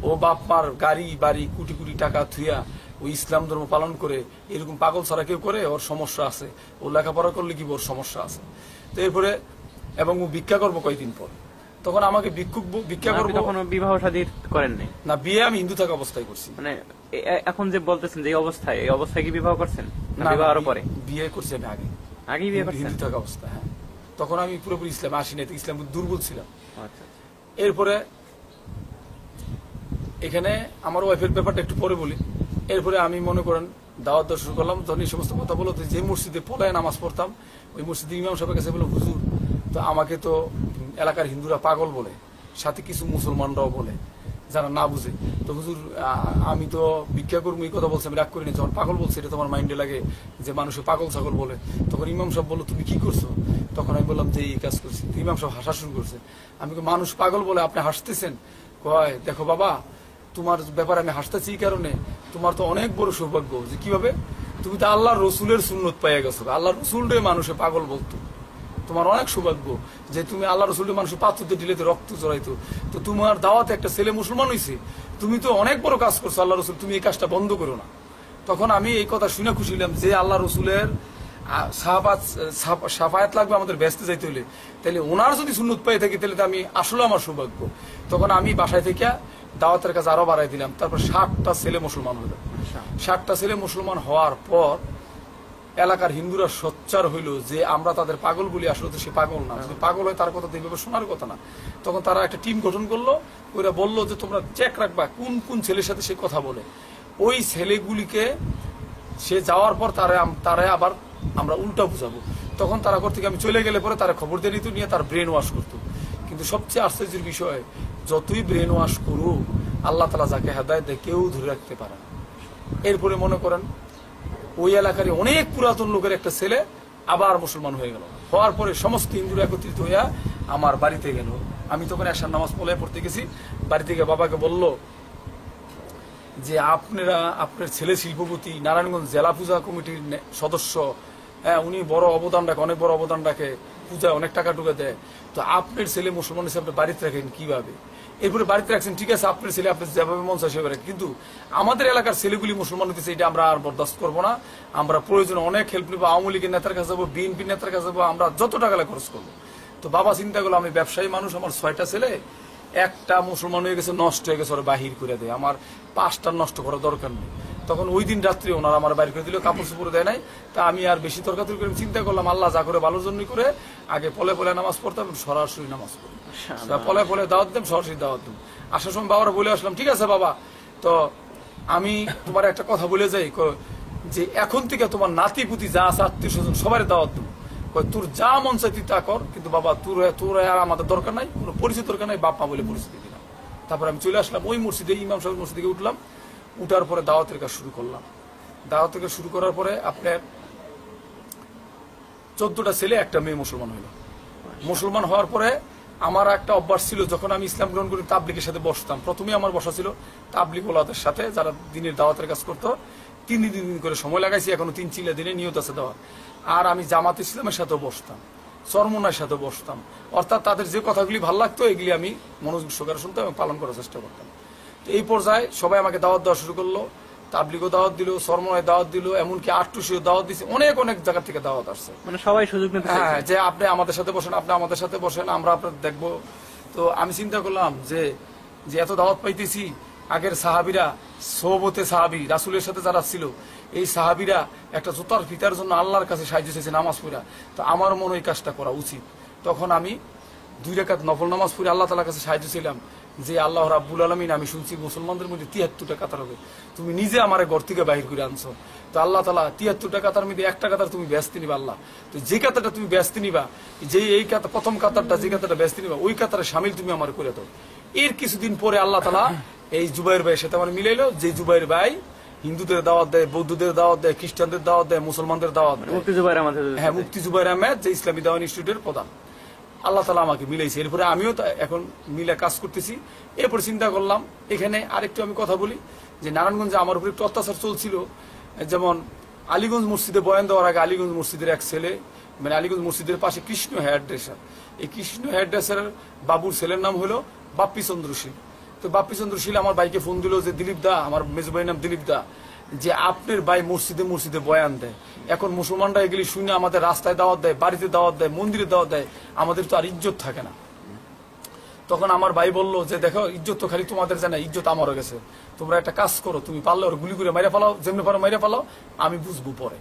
ও বাপ মার গাড়ি বাড়ি কোটি কোটি টাকা থুইয়া ও ইসলাম ধর্ম পালন করে, এরকম পাগল ছাড়া কেউ করে, ওর সমস্যা আছে, ও লেখাপড়া করলে কি ওর সমস্যা আছে। তো এরপরে এবং ও ভিক্ষা করবো কয়েকদিন পর। তখন আমাকে ভিক্ষা করবো। কখনো বিবাহ শাদী করেন নাই? না, বিয়ে আমি হিন্দু থাকা অবস্থায় করছি। মানে এখন যে বলতেছেন যে এই অবস্থায় কি বিবাহ করছেন? বিবাহ আরো পরে? বিয়ে করছি আমি আগে বিয়ে করছেন হিন্দু থাকা অবস্থা। হ্যাঁ, তখন আমি পুরোপুরি ইসলাম আসি নাই, ইসলাম দুর্বল ছিলাম। আচ্ছা। এরপরে এখানে আমার ওয়াইফের ব্যাপারটা একটু পরে বলি। এরপরে আমি মনে করেন দাওয়াত দেওয়া শুরু করলাম। তখন এই সমস্ত কথা বলো, যে মসজিদে পলায় নামাজ পড়তাম, ওই মসজিদে ইমাম সাহেবের কাছে বলো, হুজুর তো আমাকে তো এলাকার হিন্দুরা পাগল বলে, সাথে কিছু মুসলমানরাও বলে যারা না বুঝে। তো হুজুর আমি তো ভিক্ষা করবো এই কথা বলছি, আমি রাগ করিনি। যখন পাগল বলছে এটা তোমার মাইন্ডে লাগে যে মানুষে পাগল ছাগল বলে। তখন ইমাম সাহেব বললো তুমি কি করছো? তখন আমি বললাম যে এই কাজ করছি। ইমাম সাহেব হাসা শুরু করছে। আমি মানুষ পাগল বলে আপনি হাসতেছেন? কয় দেখো বাবা, তোমার ব্যাপারে আমি হাসতেছি এই কারণে, তোমার তো অনেক বড় সৌভাগ্য যে কিভাবে তুমি তো আল্লাহ রসুলের সুন্নত পাইয়া গেছো। আল্লাহ রসুলরে মানুষে পাগল বলতো, তোমার অনেক সৌভাগ্য যে তুমি আল্লাহ রসুলের মানুষের পাথরতে ঢিলেতে রক্ত জড়াইতো। তো তোমার দাওয়াতে একটা ছেলে মুসলমান হয়েছে, তুমি তো অনেক বড় কাজ করছো আল্লাহ রসুল, তুমি এই কাজটা বন্ধ করো না। তখন আমি এই কথা শুনে খুশি হলাম যে আল্লাহ রসুলের সাফায়াত লাগবে আমাদের ব্যস্ত যাইতে হলে, তাহলে ওনার যদি সুন্নত পাই থাকি তাহলে আমি আসলে আমার সৌভাগ্য। তখন আমি বাসায় থেকে দাওয়াতের কাজ আরো বাড়াই দিলাম। তারপর 60টা ছেলে মুসলমান হলো। 60টা ছেলে মুসলমান হওয়ার পর এলাকার হিন্দুরা সোচ্চার হইল যে আমরা তাদের পাগল বলি, আসলে তো সে পাগল না, যদি পাগল হয় তার কথা তো এইভাবে শোনার কথা না। তখন তারা একটা টিম গঠন করলো, ওরা বললো যে তোমরা চেক রাখবা কোন কোন ছেলের সাথে সে কথা বলে। ওই ছেলেগুলিকে সে যাওয়ার পর তারা আবার আমরা উল্টা বুঝাবো। তখন তারা ঘর থেকে আমি চলে গেলে পরে তারা খবর দিয়ে নিত, নিয়ে তার ব্রেন ওয়াশ করতো। কিন্তু সবচেয়ে আশ্চর্যের বিষয়, যতই ব্রেন ওয়াশ করুক আল্লাহ তাআলা যাকে হেদায়েত দেয় কেউ ধরে রাখতে পারে না। এরপরে মনে করেন ওই এলাকারই অনেক পুরাতন লোকের একটা ছেলে আবার মুসলমান হয়ে গেল। হওয়ার পরে সমস্ত হিন্দুরা একত্রিত হইয়া আমার বাড়িতে গেল। আমি তখন এশার নামাজ পড়তে গেছি। বাড়ি থেকে বাবাকে বলল যে আপনার ছেলে শিল্পপতি, নারায়ণগঞ্জ জেলা পূজা কমিটির সদস্য, হ্যাঁ উনি বড় অবদান রাখে, অনেক বড় অবদান রাখে, পূজায় অনেক টাকা টুকা দেয়, তো আপনার ছেলে মুসলমান হিসেবে বাড়িতে রাখেন কিভাবে? এরপরে বাড়িতে রাখছেন, ঠিক আছে আপনার ছেলে আপনার যেভাবে মন চায় সেভাবে রাখেন, কিন্তু আমাদের এলাকার ছেলেগুলি মুসলমান হতেছে এটা আমরা আর বরদাস্ত করবো না। আমরা প্রয়োজনে অনেক হেল্প নিবো, আওয়ামী লীগের নেতার কাছে যাবো, বিএনপি নেতার কাছে যাবো, আমরা যত টাকা লাগে খরচ করবো। তো বাবা চিন্তা করলো আমি ব্যবসায়ী মানুষ, আমার 6টা ছেলে, একটা মুসলমান হয়ে গেছে, নষ্ট হয়ে গেছে, ওরা বাহির করে দেয়, আমার 5টা নষ্ট করার দরকার নেই। তখন ওই দিন রাত্রে ওনারা আমার বাইর করে দিল, কাপড় চোপড় দেয় নাই। তা আমি আর বেশি তর্কাতর্কি করে চিন্তা করলাম আল্লাহ যা করে ভালোর জন্যই করে, আগে পলে পলে নামাজ পড়তাম, সরাসরি নামাজ পড়ি, পলে পলে দাওয়াত দেব, সরাসরি দাওয়াত দেব। আসার সময় বাবারা বলে আসলাম, ঠিক আছে বাবা, তো আমি তোমার একটা কথা বলে যাই যে এখন থেকে তোমার নাতি পুতি যা আছে আত্মীয় স্বজন সবাই দাওয়াত দেবো, তোর যা মন চাই তুই তা কর, কিন্তু বাবা তোর আর আমাদের দরকার নাই, কোনো পরিচিত দরকার নাই, বাপ মা বলে পরিচিতি দিলাম। তারপর আমি চলে আসলাম ওই মসজিদে, ইমাম সাহেব মসজিদে উঠলাম। উঠার পরে দাওয়াতের কাজ শুরু করলাম। দাওয়াতের কাজ শুরু করার পরে আপনার 14টা ছেলে একটা মেয়ে মুসলমান হইল। মুসলমান হওয়ার পরে আমার একটা অভ্যাস ছিল, যখন আমি ইসলাম গ্রহণ করি তাবলিগের সাথে বসতাম। প্রথমে আমার বসা ছিল তাবলিগ ওলাদের সাথে, যারা দিনের দাওয়াতের কাজ করতো। 3 দিন করে সময় লাগাইছি, এখনো 3-4 দিনে নিয়ত আছে দেওয়া। আর আমি জামাত ইসলামের সাথেও বসতাম, চরমনার সাথে বসতাম, অর্থাৎ তাদের যে কথাগুলি ভালো লাগতো এগুলি আমি মনোযোগ সহকারে শুনতাম এবং পালন করার চেষ্টা করতাম। তো এই পর্যায়ে সবাই আমাকে দাওয়াত দেওয়া শুরু করলো, তাবলিগও দাওয়াত দিল, চরমনায় দাওয়াত দিল, এমনকি আটটুসিও দাওয়াত দিচ্ছে, অনেক অনেক জায়গা থেকে দাওয়াত আসছে। মানে সবাই সুযোগ নিতে হ্যাঁ, যে আপনি আমাদের সাথে বসেন, আপনি আমাদের সাথে বসেন, আমরা আপনার দেখবো। তো আমি চিন্তা করলাম যে এত দাওয়াত পাইতেছি, আগের সাহাবিরা, সোহবতে সাহাবি রাসূলের সাথে যারা ছিল, এই সাহাবিরা একটা জুতার ফিতার জন্য আল্লাহর কাছে সাহায্য চেয়েছে নামাজ পড়া, তো আমার মনে এই কাজটা করা উচিত। তখন আমি 2 রাকাত নফল নামাজ পড়ে আল্লাহ তাআলার কাছে সাহায্য ছিলাম যে আল্লাহ রাব্বুল আলামিন, আমি শুনছি মুসলমানদের মধ্যে 73টা কাতার হবে, তুমি নিজে আমার ঘর থেকে বাহির করে আনছো, তো আল্লাহ তাআলা 73টা কাতার মধ্যে একটা কাতার তুমি ব্যস্ত নিবা আল্লাহ, তো যে কাতারটা তুমি ব্যস্ত নিবা, যে এই কাতার প্রথম কাতারটা যে কাতারটা ব্যস্ত নিবা ওই কাতারে শামিল তুমি আমার করে দাও। এর কিছুদিন পরে আল্লাহ তাআলা এই জুবাইর ভাইয়ের সাথে আমার মিলাইলো, যে জুবাইর ভাই হিন্দুদের দাওয়াত দেয়, বৌদ্ধদের দাওয়াত দেয়, খ্রিস্টানদের দাওয়াত দেয়, মুসলমানদের দাওয়াত দেয়। মুফতি জুবাইর আহমেদ। হ্যাঁ, মুফতি জুবাইর আহমেদ, যে ইসলামী দাওয়ান ইনস্টিটিউটের প্রধান। আল্লাহ তাআলা আমাকে মিলাইছে। এরপরে আমিও এখন মিলে কাজ করতেছি। এরপরে চিন্তা করলাম এখানে আরেকটু আমি কথা বলি যে নারায়ণগঞ্জে আমার উপর একটু অত্যাচার চলছিল। যেমন আলীগঞ্জ মসজিদে বয়ান দেওয়ার আগে আলীগঞ্জ মসজিদের এক ছেলে, মানে আলীগঞ্জ মসজিদের পাশে কৃষ্ণ হেয়ার ড্রেসার, এই কৃষ্ণ হেয়ার ড্রেসার বাবুর ছেলের নাম হলো বাপ্পি চন্দ্র শীল। তো বাপ্পি চন্দ্র শীল আমার ভাইকে ফোন দিল যে দিলীপ দা, আমার মেজো ভাইয়ের নাম দিলীপ দা, যে আপনার ভাই মসজিদে মসজিদে বয়ান দেয়, এখন মুসলমানরা এগুলি শুনে আমাদের রাস্তায় দাওয়াত দেয়, বাড়িতে দাওয়াত দেয়, মন্দিরে দাওয়াত দেয়, আমাদের তো আর ইজ্জত থাকে না। তখন আমার ভাই বলল যে দেখো, ইজ্জত তো খালি তোমাদের জানা, ইজ্জত আমারও গেছে, তোমরা একটা কাজ করো, তুমি পারলে ওর গুলি করে মাইরা পালাও, যেমনি পারো মাইরা পালাও, আমি বুঝবো পরে।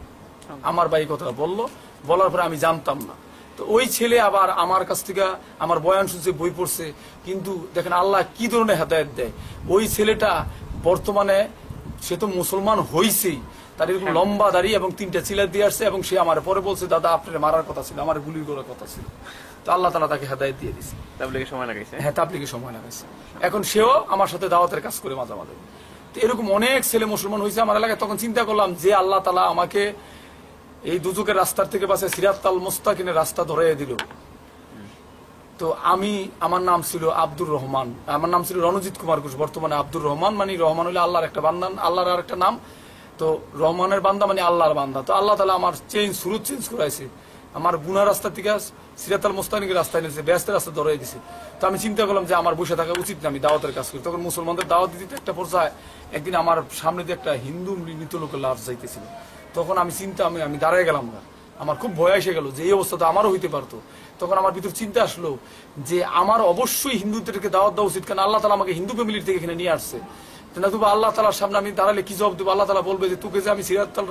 আমার ভাই কথাটা বললো, বলার পরে আমি জানতাম না। তো ওই ছেলে আবার আমার কাছ থেকে আমার বয়ান শুনছে, বই পড়ছে, কিন্তু দেখেন আল্লাহ কি ধরনের হেদায়েত দেয়। ওই ছেলেটা বর্তমানে সে তো মুসলমান হইছেই, তার এরকম লম্বা দাড়ি এবং 3টা চিলার দিয়ে আসছে, এবং সে আমার পরে বলছে দাদা আপনার মারার কথা ছিল, আমার গুলি করার কথা ছিল। তো আল্লাহ তাআলা তাকে হেদায়েত দিয়ে দিয়েছে। তাবলীগে সময় লাগাইছে। হ্যাঁ, তাবলীগে সময় লাগাইছে। এখন সেও আমার সাথে দাওয়াতের কাজ করে মাঝে মাঝে। তো এরকম অনেক ছেলে মুসলমান হয়েছে আমার এলাকায়। তখন চিন্তা করলাম যে আল্লাহ তাআলা আমাকে এই দুজকের রাস্তার থেকে বাঁচে সিরাতাল মুস্তাকিমের রাস্তা ধরাইয়া দিল। তো আমার নাম ছিল আব্দুর রহমান, আমার নাম ছিল রণজিৎ কুমার ঘোষ, বর্তমানে আব্দুর রহমান। মানে রহমান হলে আল্লাহর একটা বান্দা, আল্লাহর আর একটা নাম, তো রহমানের বান্দা মানে আল্লাহর বান্দা। তো আল্লাহ তাআলা আমার সুরত চেঞ্জ করাইছে, আমার গুনাহ রাস্তা থেকে সিরাতাল মুস্তাকিমের রাস্তায় নিয়েছে, ব্যস্তের রাস্তা ধরাই দিছে। তো আমি চিন্তা করলাম যে আমার বসে থাকা উচিত না, আমি দাওয়াতের কাজ করি। তখন মুসলমানদের দাওয়াত দিতে একটা পর্যায়ে একদিন আমার সামনে দিয়ে একটা হিন্দু মৃত লোকের লাশ যাইতেছিল। তখন আমি দাঁড়ায় গেলাম না, আমার খুব ভয় এসে গেল যে এই অবস্থা তো আমারও হইতে পারতো। তখন আমার ভিতর চিন্তা আসলো যে আমার অবশ্যই হিন্দুদেরকে দাওয়াত দেওয়া উচিত, কারণ আল্লাহ তাআলা আমাকে হিন্দু ফ্যামিলির থেকে এখানে নিয়ে আসছে। না তবু আল্লাহ তাআলার সামনে আমি দাঁড়ালে কি জবাব দেবো? আল্লাহ তাআলা বলবে যে তোকে যে আমি সিরাতাল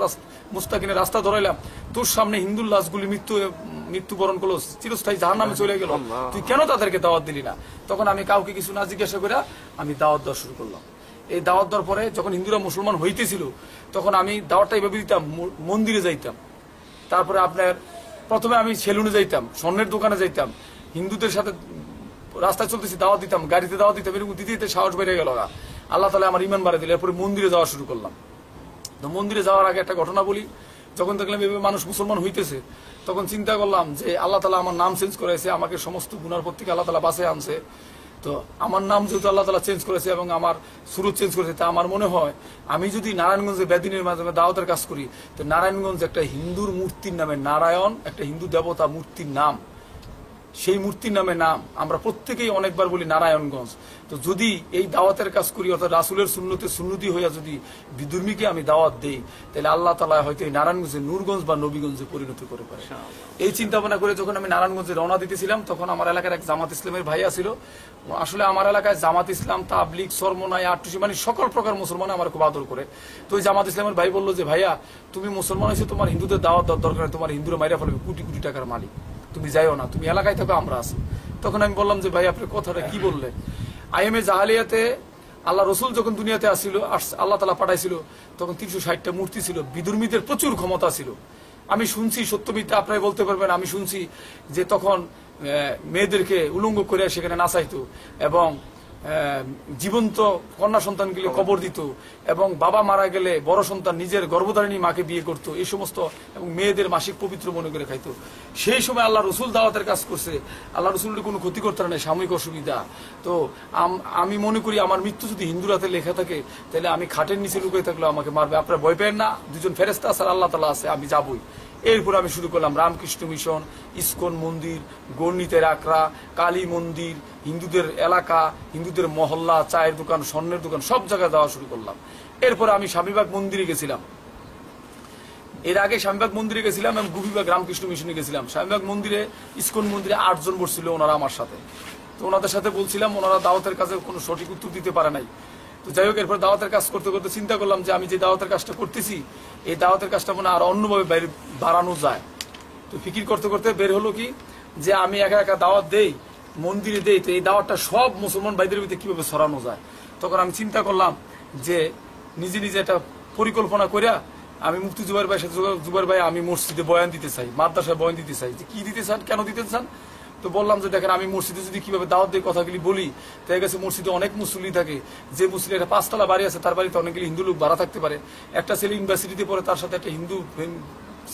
মুস্তাকিনের রাস্তা ধরাইলাম, তোর সামনে হিন্দুর লাশগুলি মৃত্যুবরণ করলো, চিরস্থায়ী জাহান্নামে চলে গেল, তুই কেন তাদেরকে দাওয়াত দিলি না? তখন আমি কাউকে কিছু না জিজ্ঞাসা করে আমি দাওয়াত দেওয়া শুরু করলাম। এই দাওয়াত দেওয়ার পরে যখন হিন্দুরা মুসলমান হইতেছিল তখন আমি দাওয়াতটা এভাবে দিতাম, মন্দিরে যাইতাম, তারপরে আপনার প্রথমে আমি সেলুনে যাইতাম, স্বর্ণের দোকানে যাইতাম, হিন্দুদের সাথে রাস্তায় চলতেছি দাওয়াত দিতাম, গাড়িতে দাওয়াত দিতাম, এরকম দিতে দিতে সাহস বেড়ে গেল। আল্লাহ তাআলা আমার ঈমান বাড়িয়ে দিল। এরপরে মন্দিরে যাওয়া শুরু করলাম। তো মন্দিরে যাওয়ার আগে একটা ঘটনা বলি। যখন দেখলাম এভাবে মানুষ মুসলমান হইতেছে তখন চিন্তা করলাম যে আল্লাহ তাআলা আমার নাম চেঞ্জ করেছে, আমাকে সমস্ত গুনার পর থেকে আল্লাহ তাআলা বাঁচিয়ে আনছে। তো আমার নাম যেহেতু আল্লাহ তাআলা চেঞ্জ করেছে এবং আমার সুরত চেঞ্জ করেছে, তা আমার মনে হয় আমি যদি নারায়ণগঞ্জে বেদিনের মাধ্যমে দাওয়াতের কাজ করি, তো নারায়ণগঞ্জ একটা হিন্দুর মূর্তির নামে, নারায়ণ একটা হিন্দু দেবতা মূর্তির নাম, সেই মূর্তির নামে নাম আমরা প্রত্যেকেই অনেকবার বলি নারায়ণগঞ্জ। তো যদি এই দাওয়াতের কাজ করি, অর্থাৎ রাসূলের সুন্নতি হইয়া যদি বিধর্মীকে আমি দাওয়াত দেই, তাহলে আল্লাহ তাআলা হয়তো এই নারায়ণগঞ্জে নূরগঞ্জ বা নবীগঞ্জে পরিণত করে পারে। এই চিন্তা ভাবনা করে যখন আমি নারায়ণগঞ্জে রওনা দিতেছিলাম তখন আমার এলাকার এক জামাত ইসলামের ভাই ছিল। আসলে আমার এলাকায় জামাত ইসলাম, তাবলিগ, চরমনাই, আটটুসি, মানে সকল প্রকার মুসলমান আমার খুব আদর করে। তো ওই জামাত ইসলামের ভাই বললো যে ভাইয়া তুমি মুসলমান হয়েছো, তোমার হিন্দুদের দাওয়াত দেওয়ার দরকার নেই, তোমার হিন্দুরা মাইরা ফেলবে, কোটি কোটি টাকার মালিক, তুমি যাইও না, তুমি এলাকায় থাকো, আমরা আছি। তখন আমি বললাম যে ভাই আপনার কথাটা কি বললেন? আইএমএ জাহালিয়াতে আল্লাহ রসুল যখন দুনিয়াতে আসছিল, আল্লাহ তাআলা পাঠাইছিল, তখন 360টা মূর্তি ছিল, বিধর্মীদের প্রচুর ক্ষমতা ছিল। আমি শুনছি, সত্য মিথ্যা আপনারা বলতে পারবেন, আমি শুনছি যে তখন মেয়েদেরকে উলঙ্গ করে সেখানে নাচাইতো এবং জীবন্ত কন্যা সন্তানগুলো কবর দিত এবং বাবা মারা গেলে বড় সন্তান নিজের গর্ভধারিণী মাকে বিয়ে করত, এই সমস্ত, এবং মেয়েদের মাসিক পবিত্র মনে করে খাইতো। সেই সময় আল্লাহ রসুল দাওয়াতের কাজ করছে, আল্লাহ রসুলের কোনো ক্ষতি করতে না, সাময়িক অসুবিধা। তো আমি মনে করি আমার মৃত্যু যদি হিন্দুর হাতে লেখা থাকে তাহলে আমি খাটের নিচে লুকিয়ে থাকলেও আমাকে মারবে, আপনারা ভয় পেন না, দুজন ফেরেশতা আছে আর আল্লাহ তাআলা আছে, আমি যাবই। এরপর আমি শুরু করলাম রামকৃষ্ণ মিশন, ইসকন মন্দির, গণিতের আখড়া, কালী মন্দির, হিন্দুদের এলাকা, হিন্দুদের মহল্লা, চায়ের দোকান, স্বর্ণের দোকান, সব জায়গায় যাওয়া শুরু করলাম। এরপর আমি স্বামীবাগ মন্দিরে গেছিলাম, এর আগে স্বামীবাগ মন্দিরে গেছিলাম এবং গুবিবাগ রামকৃষ্ণ মিশনে গেছিলাম। স্বামীবাগ মন্দিরে, ইসকন মন্দিরে 8 জন বসছিল ওনারা আমার সাথে। তো ওনাদের সাথে বলছিলাম, ওনারা দাওয়াতের কাজে কোনো সঠিক উত্তর দিতে পারে নাই। তো যাই হোক, এরপর দাওয়াতের কাজ করতে করতে চিন্তা করলাম যে আমি যে দাওয়াতের কাজটা করতেছি, এই দাওয়াতের কাজটা মনে আর অন্যভাবে বাড়ানো যায়। তো ফিকির করতে করতে বের হলো কি যে আমি একা একা দাওয়াত দেই, মন্দিরে দেই, তো এই দাওয়াতটা সব মুসলমান ভাইদের ভিতরে কিভাবে ছড়ানো যায়। তখন আমি চিন্তা করলাম যে নিজে নিজে একটা পরিকল্পনা করিয়া আমি মুফতি জুবাইর ভাইয়ের সাথে, জুবাইর ভাই আমি মসজিদে বয়ান দিতে চাই, মাদ্রাসায় বয়ান দিতে চাই। যে কি দিতে চান, কেন দিতে চান? তো বললাম যে দেখেন আমি মসজিদে যদি কিভাবে দাওয়াত দিয়ে কথাগুলি বলি, তাই গেছে মসজিদে অনেক মুসল্লি থাকে, যে মুসল্লি একটা 5 তলা বাড়ি আছে, তার বাড়িতে অনেকগুলি হিন্দু লোক ভাড়া থাকতে পারে, একটা ছেলে ইউনিভার্সিটিতে পড়ে, তার সাথে একটা হিন্দু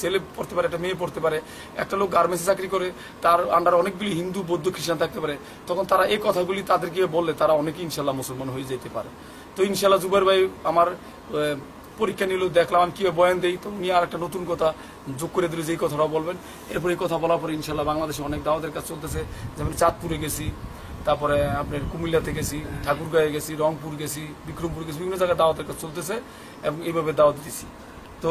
ছেলে পড়তে পারে, একটা মেয়ে পড়তে পারে, একটা লোক গার্মেন্টসে চাকরি করে, তার আন্ডার অনেকগুলি হিন্দু, বৌদ্ধ, খ্রিস্টান থাকতে পারে। তখন তারা এই কথাগুলি তাদেরকে বললে তারা অনেকে ইনশাল্লাহ মুসলমান হয়ে যেতে পারে। তো ইনশাল্লাহ জুবাইর ভাই আমার পরীক্ষা নিল, দেখলাম আমি কিভাবে বয়ান দেই। তো উনি আর একটা নতুন কথা যোগ করে দিল যে এই কথাটা বলবেন। এরপর এই কথা বলার পরে ইনশাল্লাহ বাংলাদেশে অনেক দাওয়াতের কাজ চলতেছে, যেমন চাঁদপুরে গেছি, তারপরে আপনার কুমিল্লাতে গেছি, ঠাকুরগাঁয়ে গেছি, রংপুর গেছি, বিক্রমপুর গেছি, বিভিন্ন জায়গায় দাওয়াতের কাজ চলতেছে এবং এইভাবে দাওয়াত দিচ্ছি। তো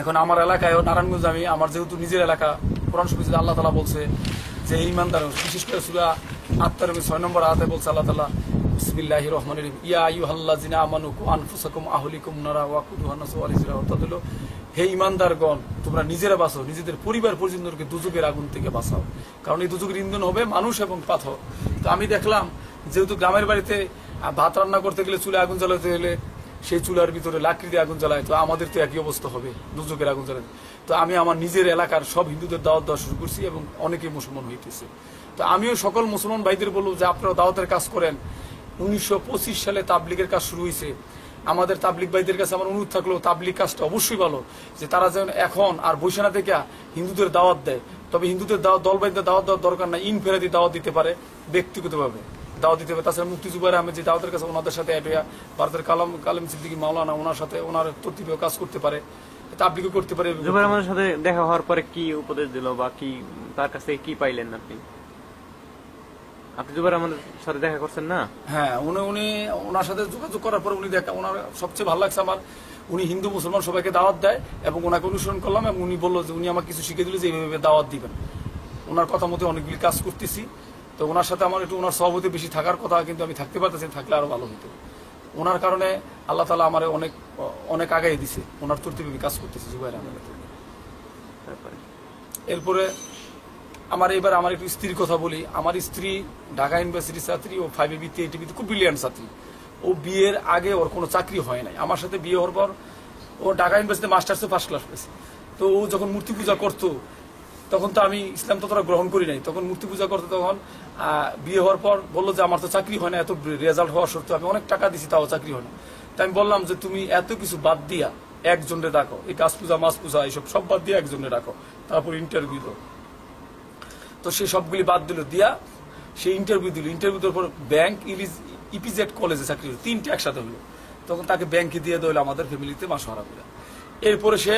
এখন আমার এলাকায় নারায়ণগঞ্জ, আমি আমার যেহেতু নিজের এলাকা, কোরআন শরীফে আল্লাহ তাআলা বলছে যে ঈমানদার, বিশেষ করে সূরা আত-তাওরার 6 নম্বর আয়াতে বলছে আল্লাহ তাআলা, বিসমিল্লাহির রহমানির রহিম, ইয়া আইয়ুহাল্লাযিনা আমানু কু আনফুসাকুম আহলিকুম নারা ওয়াকুদুহা নাসু ওয়াল হিজরা, অর্থাৎ হলো হে ঈমানদারগণ, তোমরা নিজেরা বাঁচো, নিজেদের পরিবার পরিজনকে দুজকের আগুন থেকে বাঁচাও, কারণ এই দুজকের ইন্ধন হবে মানুষ এবং পাথর। তো আমি দেখলাম যেহেতু গ্রামের বাড়িতে ভাত রান্না করতে গেলে চুলে আগুন জ্বালাতে হলে সেই চুলার ভিতরে লাকড়ি দিয়ে আগুন জ্বালায়, তো আমাদের তো একই অবস্থা হবে, দুজকের আগুন জ্বালায়। তো আমি আমার নিজের এলাকার সব হিন্দুদের দাওয়াত দেওয়া শুরু করছি এবং অনেকে মুসলমান হইতেছে। তো আমিও সকল মুসলমান ভাইদের বলবো যে আপনারা দাওয়াতের কাজ করেন। 1925 সালে তাবলিগের কাজ শুরু হয়েছে। আমাদের তাবলিগ ভাইদের কাছে আমার অনুরোধ থাকলো, তাবলিগ কাজটা অবশ্যই ভালো, যে তারা যেন এখন আর বৈশানা থেকে হিন্দুদের দাওয়াত দেয়। তবে হিন্দুদের দল বাইদের দাওয়াত দেওয়ার দরকার নাই, ইনফেরাদি দাওয়াত দিতে পারে, ব্যক্তিগতভাবে দাওয়াত দিতে পারে। তাছাড়া মুফতি জুবাইর আহমেদ যে দাওয়াতের কাছে, ওনাদের সাথে অ্যাড হইয়া ভারতের কালাম সিদ্দিকী মাওলানা, ওনার সাথে ওনার তরতিবেও কাজ করতে পারে, তাবলিগও করতে পারে। জুবাইর আহমেদের সাথে দেখা হওয়ার পরে কি উপদেশ দিল বা কি তার কাছে কি পাইলেন আপনি? আপনি জুবাইর আহমেদের সাথে দেখা করছেন না? হ্যাঁ, উনি ওনার সাথে যোগাযোগ করার পর উনি দেখা, ওনার সবচেয়ে ভালো লাগছে আমার, উনি হিন্দু মুসলমান সবাইকে দাওয়াত দেয় এবং ওনাকে অনুসরণ করলাম এবং উনি বললো যে উনি আমাকে কিছু শিখে দিল যে এইভাবে দাওয়াত দিবেন। ওনার কথা মতো অনেকগুলি কাজ করতেছি। তো ওনার সাথে আমার একটু ওনার সভাপতি বেশি থাকার কথা, কিন্তু আমি থাকতে পারতেছি, থাকলে আরো ভালো হতো। ওনার কারণে আল্লাহ তাআলা আমার অনেক অনেক আগাই দিছে, ওনার তরতিবে আমি কাজ করতেছি জুবাইর আহমেদের। তারপরে এরপরে এবার আমার একটু স্ত্রীর কথা বলি। আমার স্ত্রী ঢাকা ইউনিভার্সিটির ছাত্রী, ও 5 বিতে 8 বিতে খুব ব্রিলিয়ান্ট ছাত্রী। ও বিয়ের আগে ওর কোনো চাকরি হয় নাই। আমার সাথে বিয়ে হওয়ার পর ও ঢাকা ইউনিভার্সিটিতে মাস্টার্সে ফার্স্ট ক্লাস পেয়েছে। তো ও যখন মূর্তি পূজা করতো তখন তো আমি ইসলাম ততটা গ্রহণ করি নাই, তখন মূর্তি পূজা করতো। তখন বিয়ে হওয়ার পর বললো যে আমার তো চাকরি হয় না, এত রেজাল্ট হওয়া সত্ত্বেও আমি অনেক টাকা দিছি, তাও চাকরি হয় না। তাই আমি বললাম যে তুমি এত কিছু বাদ দিয়া একজনরে ডাকো, এই কাজ পূজা মাস পূজা এইসব সব বাদ দিয়ে একজনরে ডাকো, তারপর ইন্টারভিউ দাও। তো সে সবগুলি বাদ দিল, দিয়া সে ইন্টারভিউ দিল। ইন্টারভিউ দেওয়ার পর ব্যাংক ইপিজেড কলেজে চাকরি হলো, 3টে একসাথে হলো। তখন তাকে ব্যাংকে দিয়ে দিল আমাদের ফ্যামিলিতে মাসহারা করে। এরপরে সে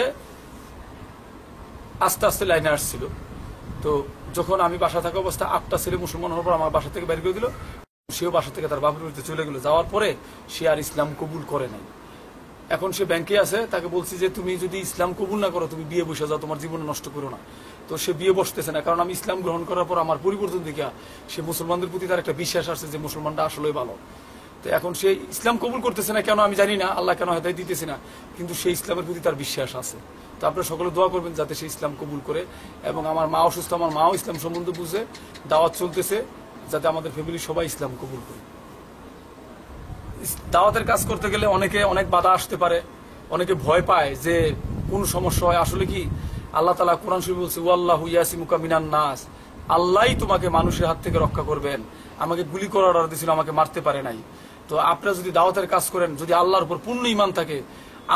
আস্তে আস্তে লাইনে আসছিল। তো যখন আমি বাসা থাকা অবস্থা 8টা ছেলে মুসলমান হওয়ার পর আমার বাসা থেকে বের করে দিল। সেও বাসা থেকে তার বাপের বাড়িতে চলে গেল। যাওয়ার পরে সে আর ইসলাম কবুল করে নাই। এখন সে ব্যাংকে আছে, তাকে বলছি যে তুমি যদি ইসলাম কবুল না করো, তুমি বিয়ে বসে যাও, তোমার জীবন নষ্ট করো না। তো সে বিয়ে বসতেছে না, কারণ আমি ইসলাম গ্রহণ করার পর আমার পরিবর্তন দেখে সে মুসলমানদের প্রতি তার একটা বিশ্বাস আসছে যে মুসলমানটা আসলে ভালো। তো এখন সে ইসলাম কবুল করতেছে না কেন আমি জানি না, আল্লাহ কেন হেদায়েত দিতেছে না, কিন্তু সেই ইসলামের প্রতি তার বিশ্বাস আছে। তো আপনারা সকলে দোয়া করবেন যাতে সে ইসলাম কবুল করে। এবং আমার মা অসুস্থ, আমার মাও ইসলাম সম্বন্ধে বুঝে, দাওয়াত চলতেছে যাতে আমাদের ফ্যামিলি সবাই ইসলাম কবুল করে। দাওয়াতের কাজ করতে গেলে অনেকে অনেক বাধা আসতে পারে, অনেকে ভয় পায় যে কোন সমস্যা হয়। আসলে কি আল্লাহ তাআলা কোরআন শরীফে বলছে ওয়াল্লাহু ইয়াসিমুকা মিনান নাস, আল্লাহই তোমাকে মানুষের হাত থেকে রক্ষা করবেন। আমাকে গুলি করার অর্ডার দিয়েছিল, আমাকে মারতে পারে নাই। তো আপনারা যদি দাওয়াতের কাজ করেন, যদি আল্লাহর উপর পূর্ণ ঈমান থাকে,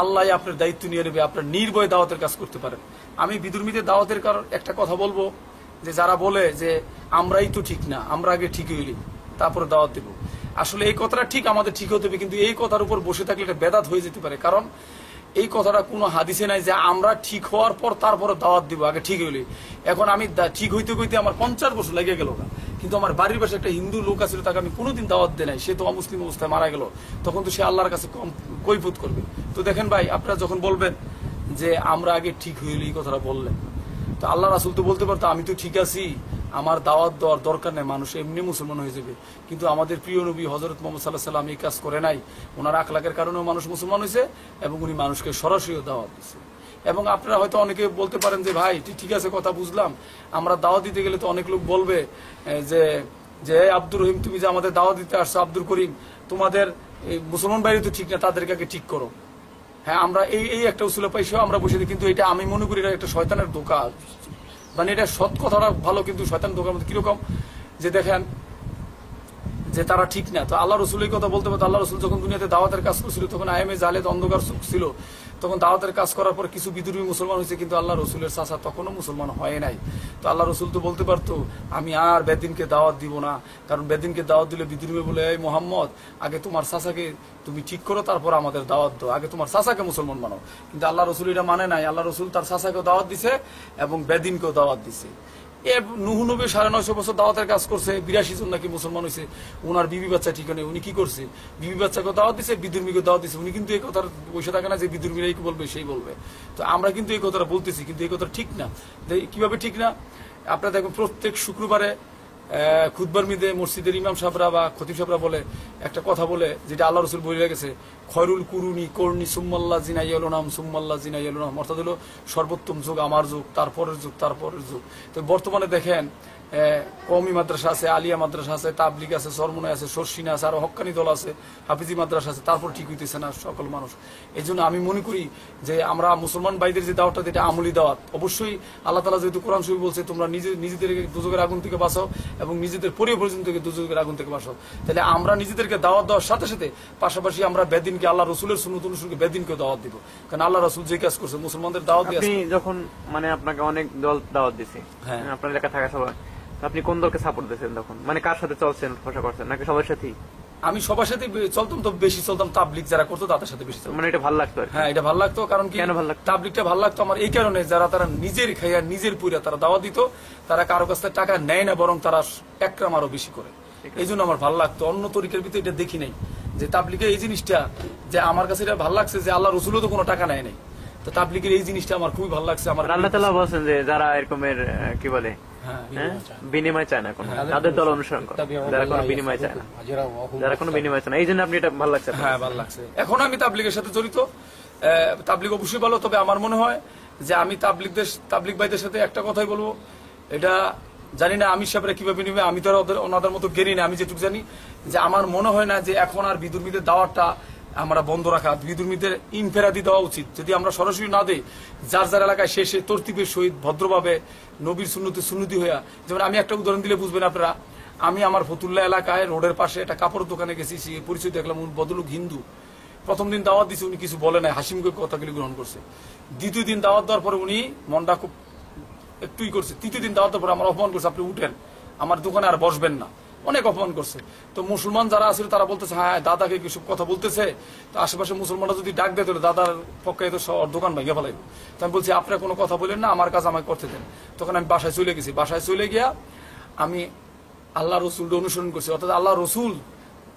আল্লাহ আপনার দায়িত্ব নিয়ে নেবে, আপনার নির্ভয়ে দাওয়াতের কাজ করতে পারেন। আমি বিদুর্মীতে দাওয়াতের কারণ একটা কথা বলবো, যে যারা বলে যে আমরাই তো ঠিক না, আমরা আগে ঠিক হইলি তারপরে দাওয়াত দেব। আসলে এই কথাটা ঠিক, আমাদের ঠিক হতে হবে, কিন্তু এই কথার উপর বসে থাকলে এটা বেদাত হয়ে যেতে পারে। কারণ এই কথাটা কোনো হাদিসে নাই যে আমরা ঠিক হওয়ার পর তারপরে দাওয়াত দিব, আগে ঠিক হইলে। এখন আমি ঠিক হইতে হইতে আমার 50 বছর লেগে গেল না, কিন্তু আমার বাড়ির পাশে একটা হিন্দু লোক আছে, তাকে আমি কোনোদিন দাওয়াত দেই নাই, সে তো অমুসলিম অবস্থায় মারা গেল, তখন তো সে আল্লাহর কাছে কৈফিয়ত করবে। তো দেখেন ভাই, আপনারা যখন বলবেন যে আমরা আগে ঠিক হইলে, এই কথাটা বললেন, তো আল্লাহ রাসূল তো বলতে পারতো আমি তো ঠিক আছি, আমার দাওয়াত দেওয়ার দরকার নেই, মানুষ এমনি মুসলমান হয়ে যাবে। কিন্তু আমাদের প্রিয় নবী হযরত মুহাম্মদ সাল্লাল্লাহু আলাইহি ওয়াসাল্লাম এই কাজ করে নাই। ওনার আখলাকের কারণেও মানুষ মুসলমান হয়েছে, এবং উনি মানুষকে সরাসরি দাওয়াত দিচ্ছে। এবং আপনারা হয়তো অনেকে বলতে পারেন যে ভাই ঠিক আছে, কথা বুঝলাম, আমরা দাওয়াত দিতে গেলে তো অনেক লোক বলবে যে যে আব্দুর রহিম, তুমি যে আমাদের দাওয়াত দিতে আসছো, আব্দুল করিম, তোমাদের মুসলমান বাইরে তো ঠিক না, তাদেরকে আগে ঠিক করো। হ্যাঁ, আমরা এই একটা উসুলা পাইছো, আমরা বসে দিই। কিন্তু এটা আমি মনে করি এটা একটা শয়তানের ধোঁকা। মানে এটা সৎ কথাটা ভালো, কিন্তু শয়তানের ধোঁকার মধ্যে কিরকম যে দেখেন যে তারা ঠিক না। তো আল্লাহ রসুল এই কথা বলতে পারতো। আল্লাহ রসুল যখন দুনিয়াতে দাওয়াতের কাজ করছিল, তখন আইএমএ জালেদ অন্ধকার চোখ ছিল, তখন দাওয়াতের কাজ করার পর কিছু বিদ্রোহী মুসলমান হয়েছে, কিন্তু আল্লাহ রসুলের চাচা তখনও মুসলমান হয় নাই। তো আল্লাহ রসুল তো বলতে পারতো আমি আর বেদিনকে দাওয়াত দিব না, কারণ বেদিনকে দাওয়াত দিলে বিদ্রোহী বলে এই মোহাম্মদ, আগে তোমার চাচাকে তুমি ঠিক করো, তারপর আমাদের দাওয়াত দাও, আগে তোমার চাচাকে মুসলমান বানাও। কিন্তু আল্লাহ রসুল এটা মানে নাই। আল্লাহ রসুল তার চাচাকেও দাওয়াত দিছে এবং বেদিনকেও দাওয়াত দিছে। নূহ নবী 950 বছর দাওয়াতের কাজ করছে, 82 জন নাকি মুসলমান হয়েছে। ওনার বিবি বাচ্চা ঠিক নেই, উনি কি করছে? বিবি বাচ্চাকে দাওয়াত দিছে, বিদুর্মীকে দাওয়াত দিছে। উনি কিন্তু এই কথার বসে থাকে না যে বিদুর্মীরাই বলবে, সেই বলবে। তো আমরা কিন্তু এই কথাটা বলতেছি, কিন্তু এই কথা ঠিক না। কিভাবে ঠিক না? আপনারা দেখবেন প্রত্যেক শুক্রবারে খুতবার মিদে মসজিদের ইমাম সাহেবরা বা খতিব সাহেবরা বলে একটা কথা বলে, যেটা আল্লাহ রসুল বলে রেখেছে, খয়রুল কুরুনি করনি সুম্মাল্লাহ জিনাইয়ালুনাম সুম্মাল্লাহ জিনাইয়ালুনাম, অর্থাৎ হলো সর্বোত্তম যুগ আমার যুগ, তারপরের যুগ, তারপরের যুগ। তো বর্তমানে দেখেন কওমি মাদ্রাসা আছে, আলিয়া মাদ্রাসা আছে, তাবলিগ আছে, সরমুনায় আছে, সরসিনা আছে, আরো হক্কানি দল আছে, হাফিজি মাদ্রাসা আছে, তারপর ঠিক হইতেছে না সকল মানুষ। এই জন্য আমি মনে করি যে আমরা মুসলমান ভাইদের যে দাওয়াতটা, এটা আমলি দাওয়াত। অবশ্যই আল্লাহ তাআলা যেহেতু কোরআন শরীফ বলছে তোমরা নিজেদেরকে দুজকের আগুন থেকে বাঁচাও এবং নিজেদের পরিজন থেকে দুজকের আগুন থেকে বাঁচাও, তাহলে আমরা নিজেদেরকে দাওয়াত দেওয়ার সাথে সাথে পাশাপাশি আমরা বেদিনকে, আল্লাহ রসুলের সুন্নাত অনুসরণকে বেদিনকে দাওয়াত দিব। কারণ আল্লাহ রসুল যে কাজ করছে মুসলমানদের দাওয়াত দিয়ে। আপনি যখন মানে আপনাকে অনেক দল দাওয়াত দিছে, হ্যাঁ, আপনার এলাকা থাকা সবাই, আপনি কোন দলকে সাপোর্ট দিয়েছেন তখন? মানে কার সাথে চলছেন, খোঁজা করছেন নাকি সবার সাথেই? আমি সবার সাথে চলতাম, তো বেশি চলতাম তাবলিগ যারা করতো তাদের সাথে বেশি চলতাম। মানে এটা ভালো লাগতো? হ্যাঁ, এটা ভালো লাগতো। কারণ কি, কেন ভালো লাগতো? তাবলিগটা ভালো লাগতো আমার এই কারণে, যারা তারা নিজের খাইয়া নিজের পুরা তারা দাওয়াত দিত, তারা কারো কাছ থেকে টাকা নেয় না, বরং তারা একরাম আরো বেশি করে। এই জন্য আমার ভালো লাগতো। অন্য তরিকার ভিতরে এটা দেখি নাই যে তাবলিগের এই জিনিসটা, যে আমার কাছে এটা ভালো লাগছে যে আল্লাহ রসুলও তো কোনো টাকা নেয় নাই। তো তাবলিগের এই জিনিসটা আমার খুবই ভালো লাগছে। আমার আল্লাহ তাআলা বলেন যে যারা এরকমের কি বলে হ্যাঁ, বিনিময় চায় না কোনো, তাদের দল অনুসরণ করে, যারা কোনো বিনিময় চায় না, যারা কোনো বিনিময় চায় না। এই জন্য আপনি এটা ভালো লাগছে আপনার? হ্যাঁ, ভালো লাগছে। এখন আমি তাবলিগের সাথে জড়িত। তাবলিগ অবশ্যই ভালো, তবে আমার মনে হয় যে আমি তাবলিগ ভাইদের সাথে একটা কথাই বলবো, এটা জানি না আমি সাহেবরা কিভাবে নিবে, আমি তো আর ওনাদের মতো জ্ঞানী না। আমি যেটুকু জানি যে আমার মনে হয় না যে এখন আর বিদুর্মীদের দাওয়াতটা আমরা বন্ধ রাখা, বিদুর্মীদের ইনফেরাদি দেওয়া উচিত। যদি আমরা সরাসরি না দেই, যার যার এলাকায় শেষে তরতিবের সহিত ভদ্রভাবে নবীর সুন্নতি হইয়া, যেমন আমি একটা উদাহরণ দিলে বুঝবেন আপনারা। আমি আমার ফতুল্লা এলাকায় রোডের পাশে একটা কাপড়ের দোকানে গেছি, পরিচয় দেখলাম বদলুক হিন্দু। প্রথম দিন দাওয়াত দিচ্ছে, উনি কিছু বলে নাই, হাসিম করে কথাগুলি গ্রহণ করছে। দ্বিতীয় দিন দাওয়াত দেওয়ার পরে উনি মনটা খুব একটুই করছে। তৃতীয় দিন দাওয়াত দেওয়ার পরে আমার অপমান করছে, আপনি উঠেন, আমার দোকানে আর বসবেন না, অনেক অপমান করছে। তো মুসলমান যারা আছে তারা বলতেছে হ্যাঁ দাদাকে কিছু কথা বলতেছে, তো আশেপাশে মুসলমানরা যদি ডাক দেয় তাহলে দাদার পক্ষে তো দোকান ভেঙে ফেলাইব। তো আমি বলছি আপনারা কোনো কথা বলেন না, আমার কাজ আমাকে করতে দেন। তখন আমি বাসায় চলে গেছি। বাসায় চলে গিয়া আমি আল্লাহ রসুলকে অনুসরণ করছি, অর্থাৎ আল্লাহ রসুল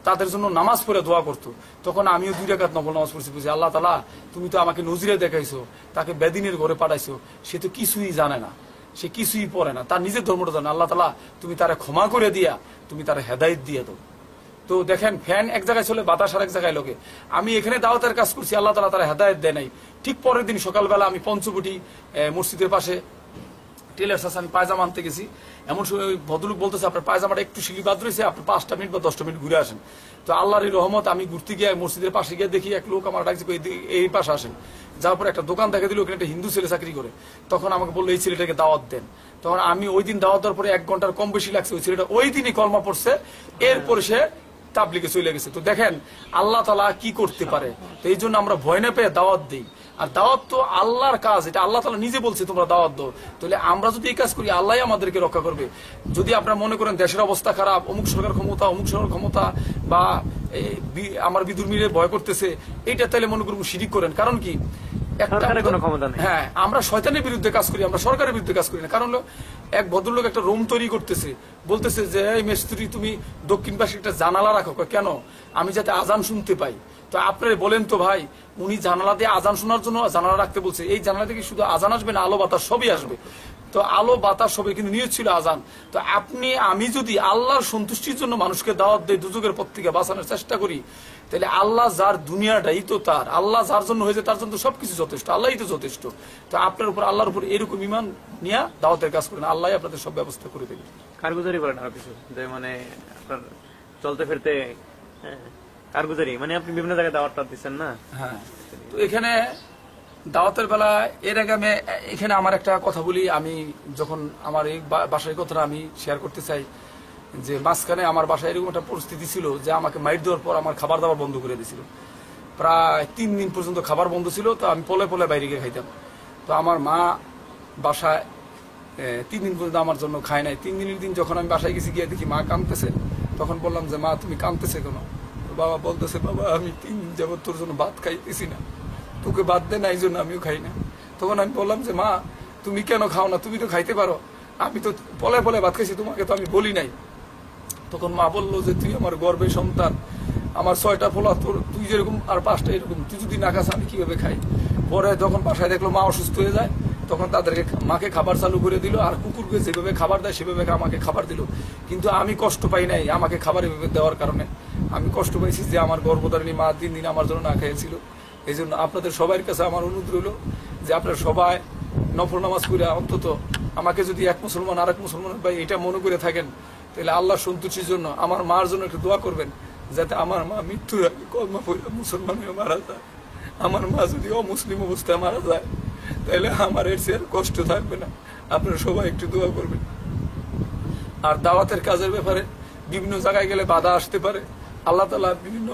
তাদের জন্য নামাজ পড়ে দোয়া করতো। তখন আমিও 2 রাকাত নফল নামাজ পড়ছি, বুঝি আল্লাহ তাআলা তুমি তো আমাকে নজিরে দেখাইছো, তাকে বেদিনের ঘরে পাঠাইছো, সে তো কিছুই জানে না, সে কিছুই পড়ে না, তার নিজের ধর্মটা জানে। আল্লাহ তাআলা তুমি তারে ক্ষমা করে দিয়া তুমি তার হেদায়েত দিয়ে দাও। তো দেখেন, ফ্যান এক জায়গায় চলে, বাতাস আর এক জায়গায় লোকে। আমি এখানে দাওয়াতের কাজ করছি, আল্লাহ তাআলা তার হেদায়েত দেয় নাই। ঠিক পরের দিন সকালবেলা আমি পঞ্চবটি মসজিদের পাশে টেলার্স আছে, আমি পায়জামা আনতে গেছি। এমন সময় ওই ভদ্রলোক বলতেছে আপনার পায়জামাটা একটু শিলি বাদ রয়েছে, আপনি 5 মিনিট বা 10 মিনিট ঘুরে আসেন। তো আল্লাহর রহমত, আমি ঘুরতে গিয়ে মসজিদের পাশে গিয়ে দেখি এক লোক আমার ডাকছে এই পাশে আসেন। যাওয়ার পর একটা দোকান দেখে দিল, ওখানে একটা হিন্দু ছেলে চাকরি করে। তখন আমাকে বললো এই ছেলেটাকে দাওয়াত দেন। তখন আমি ওই দিন দাওয়াত দেওয়ার পরে 1 ঘন্টার কম বেশি লাগছে, ওই ছেলেটা ওই দিনই কলমা পড়ছে, এরপরে সে তাবলিগে চলে গেছে। তো দেখেন আল্লাহ তাআলা কি করতে পারে। তো এই জন্য আমরা ভয় না পেয়ে দাওয়াত দিই। আর দাওয়াত তো আল্লাহর কাজ, এটা আল্লাহ তাআলা নিজে বলছে তোমরা দাওয়াত দাও। তাহলে আমরা যদি এই কাজ করি, আল্লাহই আমাদেরকে রক্ষা করবে। যদি আপনারা মনে করেন দেশের অবস্থা খারাপ, অমুক সরকার ক্ষমতা, অমুক সরকার ক্ষমতা, বা আমার বিদুর্মীরে ভয় করতেছে, এইটা তাহলে মনে করবো শিরিক করেন। কারণ কি, হ্যাঁ, আমরা শয়তানের বিরুদ্ধে কাজ করি, আমরা সরকারের বিরুদ্ধে কাজ করি না। কারণ এক ভদ্রলোক একটা রুম তৈরি করতেছে, বলতেছে যে এই মিস্ত্রি তুমি দক্ষিণ পাশে একটা জানালা রাখো। কেন? আমি যাতে আজান শুনতে পাই। তো আপনারা বলেন তো ভাই, উনি জানালা দিয়ে আজান শোনার জন্য জানালা রাখতে বলছে, এই জানালা থেকে শুধু আজান আসবে না, আলো বাতাস সবই আসবে। তো আলো বাতাস সবই, কিন্তু নিয়ত ছিল আজান। তো আমি যদি আল্লাহর সন্তুষ্টির জন্য মানুষকে দাওয়াত দেই, দুজকের পথ থেকে বাঁচানোর চেষ্টা করি, তাহলে আল্লাহ যার দুনিয়াটাই তো তার, আল্লাহ যার জন্য হয়েছে তার জন্য সবকিছু যথেষ্ট, আল্লাহই তো যথেষ্ট। তো আপনার উপর, আল্লাহর উপর এরকম ইমান নিয়ে দাওয়াতের কাজ করেন, আল্লাহ আপনাদের সব ব্যবস্থা করে দেবে। কারগুজারি করেন আর কিছু, যে মানে আপনার চলতে ফিরতে কারগুজারি, মানে আপনি বিভিন্ন জায়গায় দাওয়াতটা দিচ্ছেন না? হ্যাঁ, তো এখানে দাওয়াতের বেলা এর আগে আমি এখানে আমার একটা কথা বলি। আমি যখন আমার এই বাসায় কথাটা আমি শেয়ার করতে চাই, যে মাঝখানে আমার বাসায় এরকম একটা পরিস্থিতি ছিল যে আমাকে মাইট দেওয়ার পর আমার খাবার দাবার বন্ধ করে দিয়েছিল। প্রায় 3 দিন পর্যন্ত খাবার বন্ধ ছিল। তো আমি পলে পলে বাইরে গিয়ে খাইতাম। তো আমার মা বাসায় 3 দিন পর্যন্ত আমার জন্য খায় নাই। 3 দিনের দিন যখন আমি বাসায় গেছি, গিয়ে দেখি মা কাঁদতেছে। তখন বললাম যে মা তুমি কাঁদতেছে কেন? বাবা বলতেছে, বাবা আমি 3 দিন যাবত তোর জন্য ভাত খাইতেছি না, তোকে বাদ দে না, এই জন্য আমিও খাই না। তখন আমি বললাম যে মা তুমি কেন খাও না, তুমি তো খাইতে পারো, আমি তো পলে পলে ভাত খাইছি, তোমাকে তো আমি বলি নাই। তখন মা বললো যে তুই আমার গর্বের সন্তান, আমার 6টা ফোলা, তোর তুই যেরকম আর 5টা এরকম, তুই যদি না খাস আমি কিভাবে খাই। পরে যখন বাসায় দেখলো মা অসুস্থ হয়ে যায়, তখন তাদেরকে মাকে খাবার চালু করে দিল, আর কুকুরকে যেভাবে খাবার দেয় সেভাবে আমাকে খাবার দিল। কিন্তু আমি কষ্ট পাই নাই আমাকে খাবার এভাবে দেওয়ার কারণে, আমি কষ্ট পাইছি যে আমার গর্ভধারিণী মা 3 দিন আমার জন্য না খেয়েছিল। এই জন্য আপনাদের সবার কাছে আমার অনুরোধ রইল যে আপনারা সবাই নফল নামাজ করে অন্তত আমাকে যদি এক মুসলমান আর এক মুসলমানের ভাই এটা মনে করে থাকেন, তাহলে আল্লাহ সন্তুষ্টির জন্য আমার মার জন্য একটু দোয়া করবেন, যাতে আমার মা মৃত্যুর আগে কলমা পড়ে মুসলমান হয়ে মারা যায়। আমার মা যদি অমুসলিম অবস্থায় মারা যায়, তাহলে আমার এর চেয়ে কষ্ট থাকবে না। আপনারা সবাই একটু দোয়া করবেন। আর দাওয়াতের কাজের ব্যাপারে বিভিন্ন জায়গায় গেলে বাধা আসতে পারে, আল্লাহ তাআলা বিভিন্ন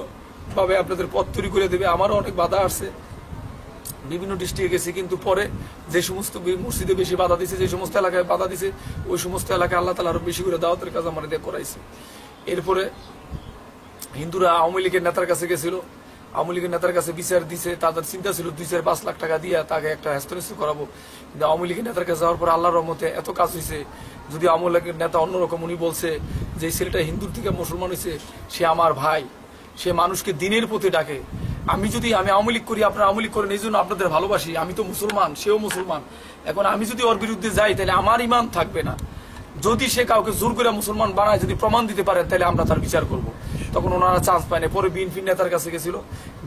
ভাবে আপনাদের পথ তৈরি করে দেবে। আমারও অনেক বাধা আসছে, বিভিন্ন ডিস্ট্রিক্টে গেছি, কিন্তু পরে যে সমস্ত মসজিদে বেশি বাধা দিছে, যে সমস্ত এলাকায় বাধা দিছে, ওই সমস্ত এলাকায় আল্লাহ তাআলা আরো বেশি করে দাওয়াতের কাজ আমার দিয়ে করাইছে। এরপরে হিন্দুরা আওয়ামী লীগের নেতার কাছে গেছিল, আওয়ামী লীগের নেতার কাছে বিচার দিছে, তাদের চিন্তা ছিল 2-4-5 লাখ টাকা দিয়ে তাকে একটা হ্যাস্তনেস্ত করাবো। কিন্তু আওয়ামী লীগের নেতার কাছে যাওয়ার পর আল্লাহর রহমতে এত কাজ হয়েছে। যদি আওয়ামী লীগের নেতা অন্যরকম, উনি বলছে যে ছেলেটা হিন্দুর থেকে মুসলমান হয়েছে, সে আমার ভাই, সে মানুষকে দিনের পথে ডাকে। আমি আওয়ামী লীগ করি, আপনারা আওয়ামী লীগ করেন, এই জন্য আপনাদের ভালোবাসি, আমি তো মুসলমান, সেও মুসলমান। এখন আমি যদি ওর বিরুদ্ধে যাই, তাহলে আমার ইমান থাকবে না। যদি সে কাউকে জোর করে মুসলমান বানায় যদি প্রমাণ দিতে পারেন তাহলে আমরা তার বিচার করব। তখন ওনারা চান্স পায় না। পরে বিএনপির নেতার কাছে গেছিল,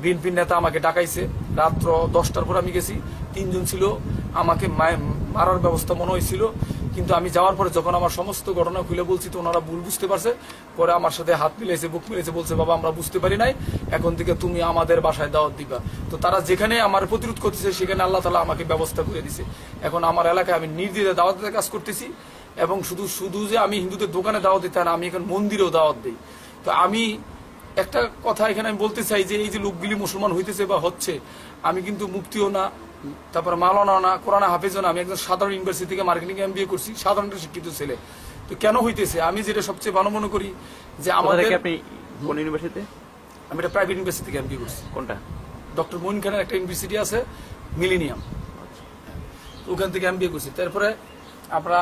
বিএনপির নেতা আমাকে ডাকাইছে, রাত্র 10টার পর আমি গেছি, 3 জন ছিল, আমাকে মারার ব্যবস্থা মনে হয়েছিল। কিন্তু আমি যাওয়ার পরে যখন আমার সমস্ত ঘটনা খুলে বলছি তো ওনারা ভুল বুঝতে পারছে। পরে আমার সাথে হাত মিলেছে, বুক মিলেছে, বলছে বাবা আমরা বুঝতে পারি নাই, এখন থেকে তুমি আমাদের বাসায় দাওয়াত দিবা। তো তারা যেখানে আমার প্রতিরোধ করতেছে সেখানে আল্লাহ তাআলা আমাকে ব্যবস্থা করে দিছে। এখন আমার এলাকায় আমি নির্দ্বিধায় দাওয়াতের কাজ করতেছি, এবং শুধু শুধু যে আমি হিন্দুদের দোকানে দাওয়াত দিতে না, আমি এখন মন্দিরেও দাওয়াত দিই। তো আমি একটা কথা এখানে আমি বলতে চাই যে এই যে লোকগুলি মুসলমান হইতেছে বা হচ্ছে, আমি কিন্তু মুফতিও না, তারপরে মাওলানা না, কোরআন হাফেজও না, আমি একজন সাধারণ ইউনিভার্সিটি থেকে মার্কেটিং MBA করছি, সাধারণ শিক্ষিত ছেলে। তো কেন হইতেছে, আমি যেটা সবচেয়ে ভালো মনে করি যে আমাদের, আপনি কোন ইউনিভার্সিটিতে? আমি একটা প্রাইভেট ইউনিভার্সিটি থেকে MBA করছি। কোনটা? ডক্টর মঈন খানের একটা ইউনিভার্সিটি আছে, মিলেনিয়াম, ওখান থেকে MBA করছি। তারপরে আমরা